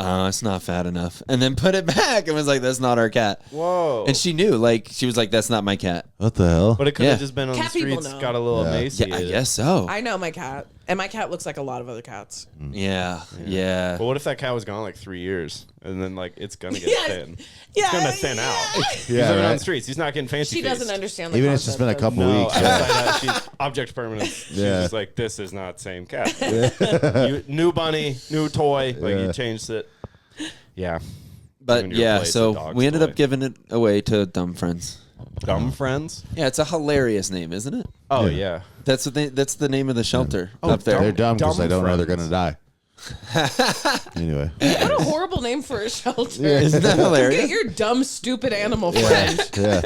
it's not fat enough. And then put it back and was like, that's not our cat. Whoa. And she knew, like, she was like, that's not my cat. What the hell? But it could have just been on Cat the people streets, know. got a little Yeah. emaciated. Yeah, I guess so. I know my cat, and my cat looks like a lot of other cats. Yeah. But what if that cat was gone like 3 years and then like it's gonna get Yeah. thin? Yeah, It's gonna thin out. He's Yeah, living on right. the streets. He's not getting fancy. She doesn't understand the Even if it's just been a concept of- couple No, weeks. outside Yeah. that, she's object permanent. She's Yeah. just like, this is not the same cat. New bunny, new toy. Like you changed it. Yeah. But When you yeah, replace a so dog's we ended toy. up giving it away to Dumb Friends. Dumb friends. Yeah, it's a hilarious name, isn't it? Oh yeah. That's that's the name of the shelter up there. They're dumb because Dumb they don't know they're friends. gonna die. Anyway. What a horrible name for a shelter. Isn't that Get hilarious? your dumb, stupid animal friend. Yeah.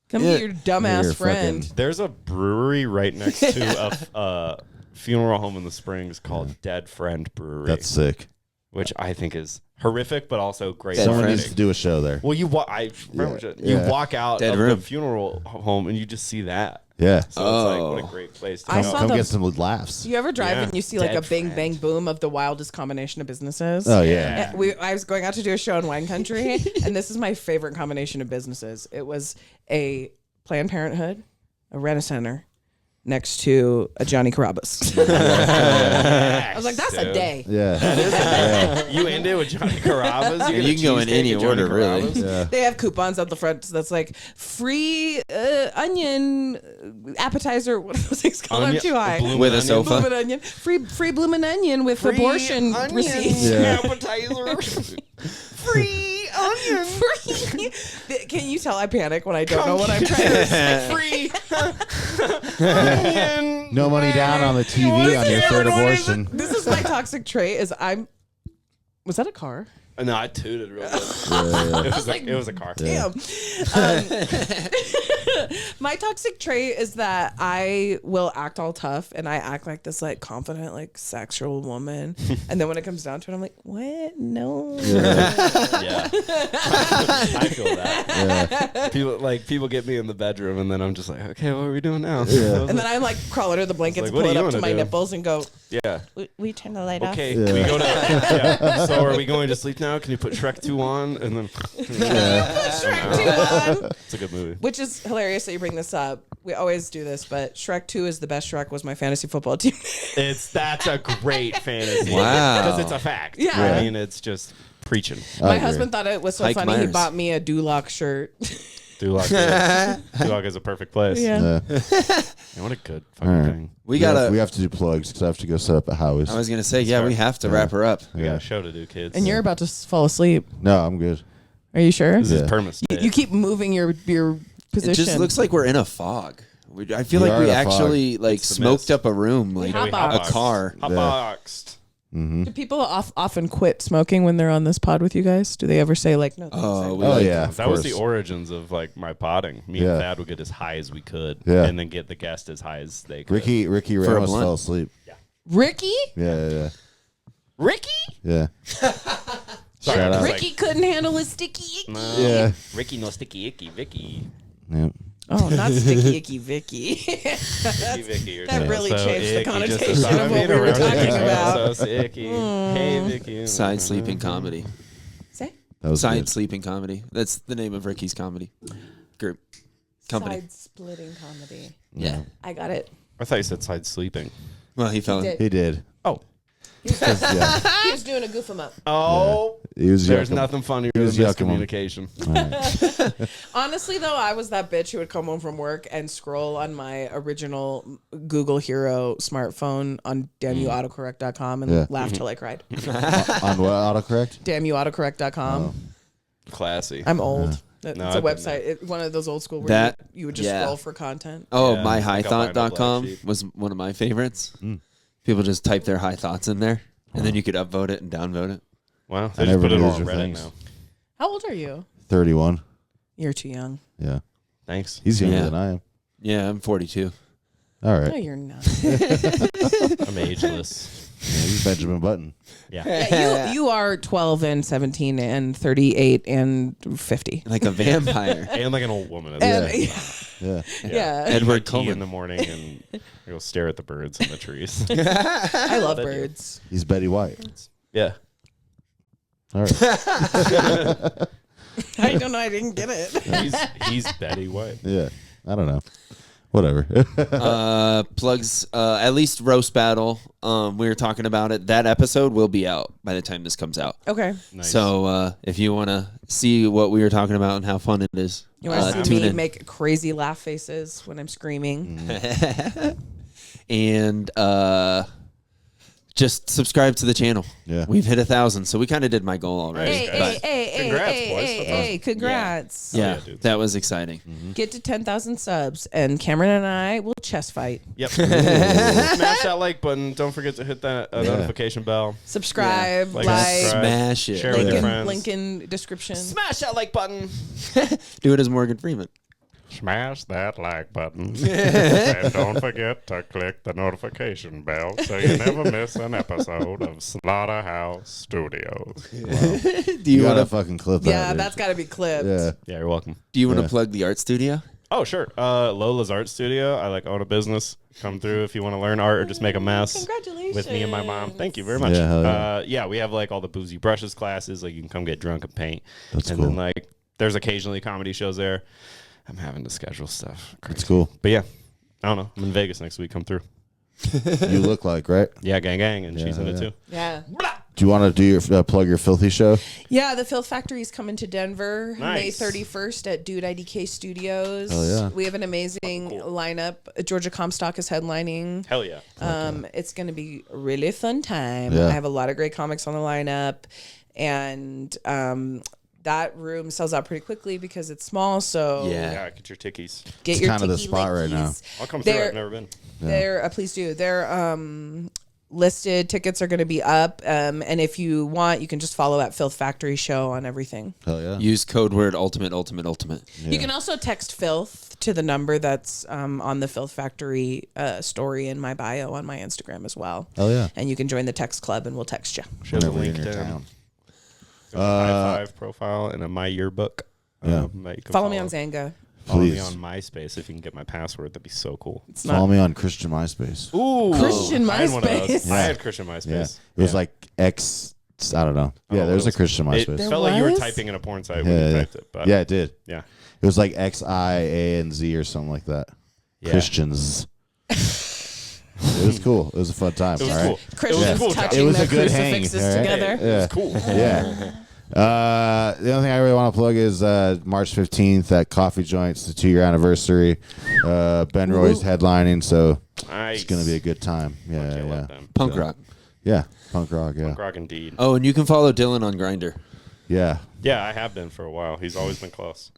Come Yeah. get your dumbass You're friend. fucking- There's a brewery right next to a funeral home in the Springs called Dead Friend Brewery. That's sick. which I think is horrific, but also great. Someone marketing. needs to do a show there. Well, you walk out Dead of room. the funeral home and you just see that. Yeah. So it's like, what a great place to I go. saw Come the- get some laughs. You ever drive Yeah. and you see like a Dead bing friend. bang boom of the wildest combination of businesses? Oh yeah. I was going out to do a show in wine country, and this is my favorite combination of businesses. It was a Planned Parenthood, a Rent-A-Center, next to a Johnny Carrabba's. I was like, that's a day. Yeah. You into it with Johnny Carrabba's? And you can go in any order, really. Yeah. They have coupons at the front that's like free onion appetizer. What are those things called? I'm Onion- too high. bloomin' With a onion. sofa. Bloomin' onion, free bloomin' onion with abortion receipts. Yeah. Appetizer. Free onion. Free. Can you tell I panic when I don't know what I'm trying to say? Free onion. No money down on the TV on your third abortion. This is my toxic trait. Was that a car? No, I tooted real good. It was a car. Damn. My toxic trait is that I will act all tough and I act like this like confident like sexual woman, and then when it comes down to it, I'm like, what? No. Yeah. I feel that. People get me in the bedroom and then I'm just like, okay, what are we doing now? Yeah. And then I'm like crawl under the blankets, Like, what pull do it you up to wanna my do? nipples, and go. Yeah. We turn the light Okay, Yeah. can we go to yeah. So are we going to sleep now? Can you put Shrek 2 on? And then Shrek 2 on. it's a good movie. Which is hilarious that you bring this up. We always do this, but Shrek 2 is the best Shrek was my fantasy football team. That's a great fantasy. Wow. Because it's a fact. Yeah. I mean, it's just preaching. My agree. husband thought it was so Hike funny. He Myers. bought me a Duloc shirt. Duloc is a perfect place. Yeah. Yeah. Man, what a good fucking All right. thing. We We have gotta. to do plugs because I have to go set up a house. I was gonna say, yeah, we have to wrap her up. We got a show to do, kids. And you're about to fall asleep. No, I'm good. Are you sure? This is Yeah. perma You keep moving your position. It just looks like we're in a fog. I feel We like are we in a fog. actually like It's the smoked mist. up a room, like Hot a box. car. Hotboxed. Do people often quit smoking when they're on this pod with you guys? Do they ever say like, no? thanks, Oh, I'm we Oh like- yeah. of That was the course. origins of like my potting. Me Yeah. and Thad would get as high as we could, Yeah. and then get the guest as high as they could. Ricky a Ramos blunt. fell asleep. Ricky? Yeah. Ricky? Yeah. Sorry, Shout I was out. like, Ricky couldn't handle a sticky icky. no. Yeah. Ricky no sticky icky Vicky. Yep. Oh, not sticky icky Vicky. Icky Vicky. that really changed the icky, connotation just a of what we were around talking it. about. So icky. Hey Vicky. Side sleeping comedy. Say? That was Side good. sleeping comedy. That's the name of Ricky's comedy group. Company. Side splitting comedy. Yeah. I got it. I thought you said side sleeping. Well, he fell. Did. He did. Oh. Yeah. He was doing a goof 'em up. Oh. He was There's yucking. nothing funnier than was yucking 'em. miscommunication. Honestly, though, I was that bitch who would come home from work and scroll on my original Google Hero smartphone on damnyouautocorrect.com and Yeah. laugh till I cried. On what autocorrect? damnyouautocorrect.com. Classy. I'm old. It's No, a I've been website. One of those old school where That- you would just yeah. scroll for content. Oh, Yeah, I got mine on myhighthought.com Black Sheep. was one of my favorites. People just type their high thoughts in there, and then you could upvote it and downvote it. Wow. I They just never put it knew on those were Reddit things. now. How old are you? 31. You're too young. Yeah. Thanks. He's younger Yeah. than I am. Yeah, I'm 42. All No, right. you're not. I'm ageless. He's Benjamin Button. Yeah. Yeah, you are 12 and 17 and 38 and 50. Like a vampire. And like an old woman. And, Yeah. yeah. Edward Tea in Cullen. the morning and I go stare at the birds in the trees. I love birds. He's Betty White. Yeah. All right. I don't know. I didn't get it. He's Betty White. Yeah. I don't know. Whatever. Plugs, at least Roast Battle. We were talking about it. That episode will be out by the time this comes out. Okay. Nice. So if you want to see what we were talking about and how fun it is, You want to see tune me in. make crazy laugh faces when I'm screaming? And just subscribe to the channel. Yeah. We've hit 1,000, so we kind of did my goal already. Hey, guys. Congrats, boys. That's awesome. congrats. Yeah, yeah, dudes. that was exciting. Get to 10,000 subs, and Cameron and I will chest fight. Yep. Smash that like button. Don't forget to hit that notification bell. Subscribe, Like, like, subscribe. Smash it. Share with your friends. link in description. Smash that like button. Do it as Morgan Freeman. Smash that like button. And don't forget to click the notification bell so you never miss an episode of Slaughterhouse Studios. Do You you gotta want to fucking clip that. Yeah, dude. that's got to be clipped. Yeah. Yeah, you're welcome. Yeah. plug the art studio? Oh, sure. Lola's Art Studio. I own a business. Come through if you want to learn art or just make a mess. Congratulations. With me and my mom. Thank you very much. Yeah, hell yeah. We have like all the boozy brushes classes. Like you can come get drunk and paint. That's and cool. then like there's occasionally comedy shows there. I'm having to schedule stuff. It's cool. But yeah, I don't know. I'm in Vegas next week. Come through. You look like, right? Yeah, gang, and she's in it too. Yeah. Do you want to do your plug your filthy show? Yeah, the Filth Factory is coming to Denver May Nice. 31st at Dude IDK Studios. Hell yeah. We have an amazing lineup. Georgia Comstock is headlining. Hell yeah. It's going to be a really fun time. Yeah. I have a lot of great comics on the lineup, and that room sells out pretty quickly because it's small. So Yeah, get your tickies. get It's your kinda the tiki spot right now. lickies. I'll come through. They're- I've never been. They're please do. They're listed. Tickets are going to be up, and if you want, you can just follow at Filth Factory Show on everything. Hell yeah. Use code word ultimate. You can also text filth to the number that's on the Filth Factory story in my bio on my Instagram as well. Hell yeah. And you can join the text club, and we'll text you. Share the Whenever you're link in your down. town. There's a high five profile and a my yearbook. Yeah. That you can Follow me on Zanga. Follow me Please. on MySpace if you can get my password. That'd be so cool. It's Follow not me on Christian MySpace. Ooh, Christian I had one of those. MySpace. I Yeah. had Christian MySpace. Yeah. It was like X. I don't know. Yeah, Oh, there's it a was- Christian It MySpace. felt like you were was? typing in a porn site Yeah, when you yeah. typed it. But Yeah, it did. yeah. It was like XIANZ or something like that. Yeah. Christians. It was cool. It was a fun time. It was all right? cool. Christians It was cool. touching It was their a good hang. crucifixes all right? together. Yeah. Cool. Yeah. The only thing I really want to plug is March 15th at Coffee Joints, the 2-year anniversary. Ben Roy's headlining, so Nice. it's going to be a good time. Yeah, I yeah. love them. Punk rock. Yeah, punk rock, yeah. Punk rock indeed. Oh, and you can follow Dylan on Grindr. Yeah. Yeah, I have been for a while. He's always been close.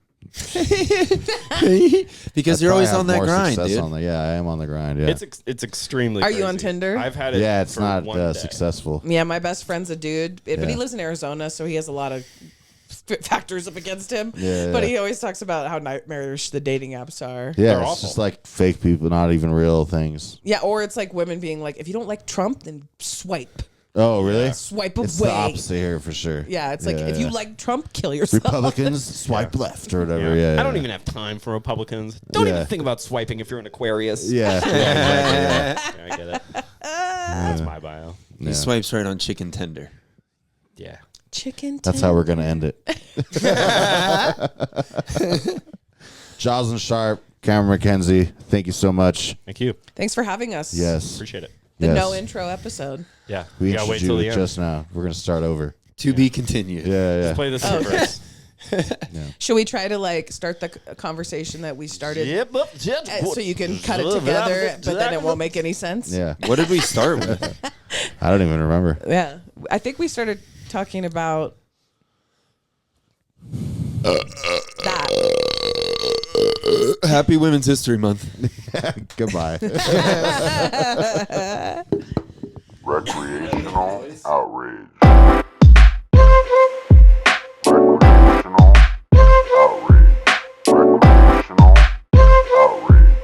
Because I you're always probably on that have more grind, success dude. on that. Yeah, I am on the grind, yeah. It's extremely Are you crazy. on Tinder? I've had it Yeah, it's for not one day. successful. Yeah, my best friend's a dude, but Yeah. he lives in Arizona, so he has a lot of factors up against him. Yeah, But yeah. he always talks about how nightmarish the dating apps are. Yeah, They're it's awful. just like fake people, not even real things. Yeah, or it's like women being like, if you don't like Trump, then swipe. Oh, really? Swipe It's away. the opposite here for sure. Yeah, it's like, if you like Trump, kill yourself. Republicans swipe left or whatever. Yeah, I don't even have time for Republicans. Don't Yeah. even think about swiping if you're an Aquarius. Yeah, exactly. Yeah. Yeah, I get it. That's my bio. He Yeah. swipes right on chicken tender. Yeah. Chicken That's how we're gonna end it. Jozalyn Sharp, Cameron McKenzie, thank you so much. Thank you. Thanks for having us. Yes, Appreciate it. The yes. no intro episode. Yeah. We gotta wait introduced till you the end. just now. We're gonna start over. To be continued. Yeah, yeah. Play this Oh, reverse. Should we try to like start the conversation that we started so you can cut it together, but then it won't make any sense? Yeah. What did we start with? I don't even remember. Yeah. I think we started talking about that. Happy Women's History Month. Goodbye. Recreational Outrage. Recreational Outrage. Recreational Outrage.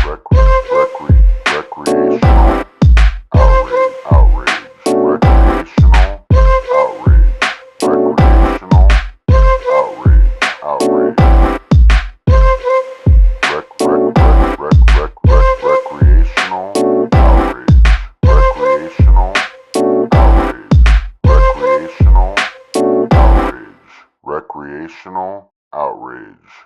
Recreational Recreational Outrage.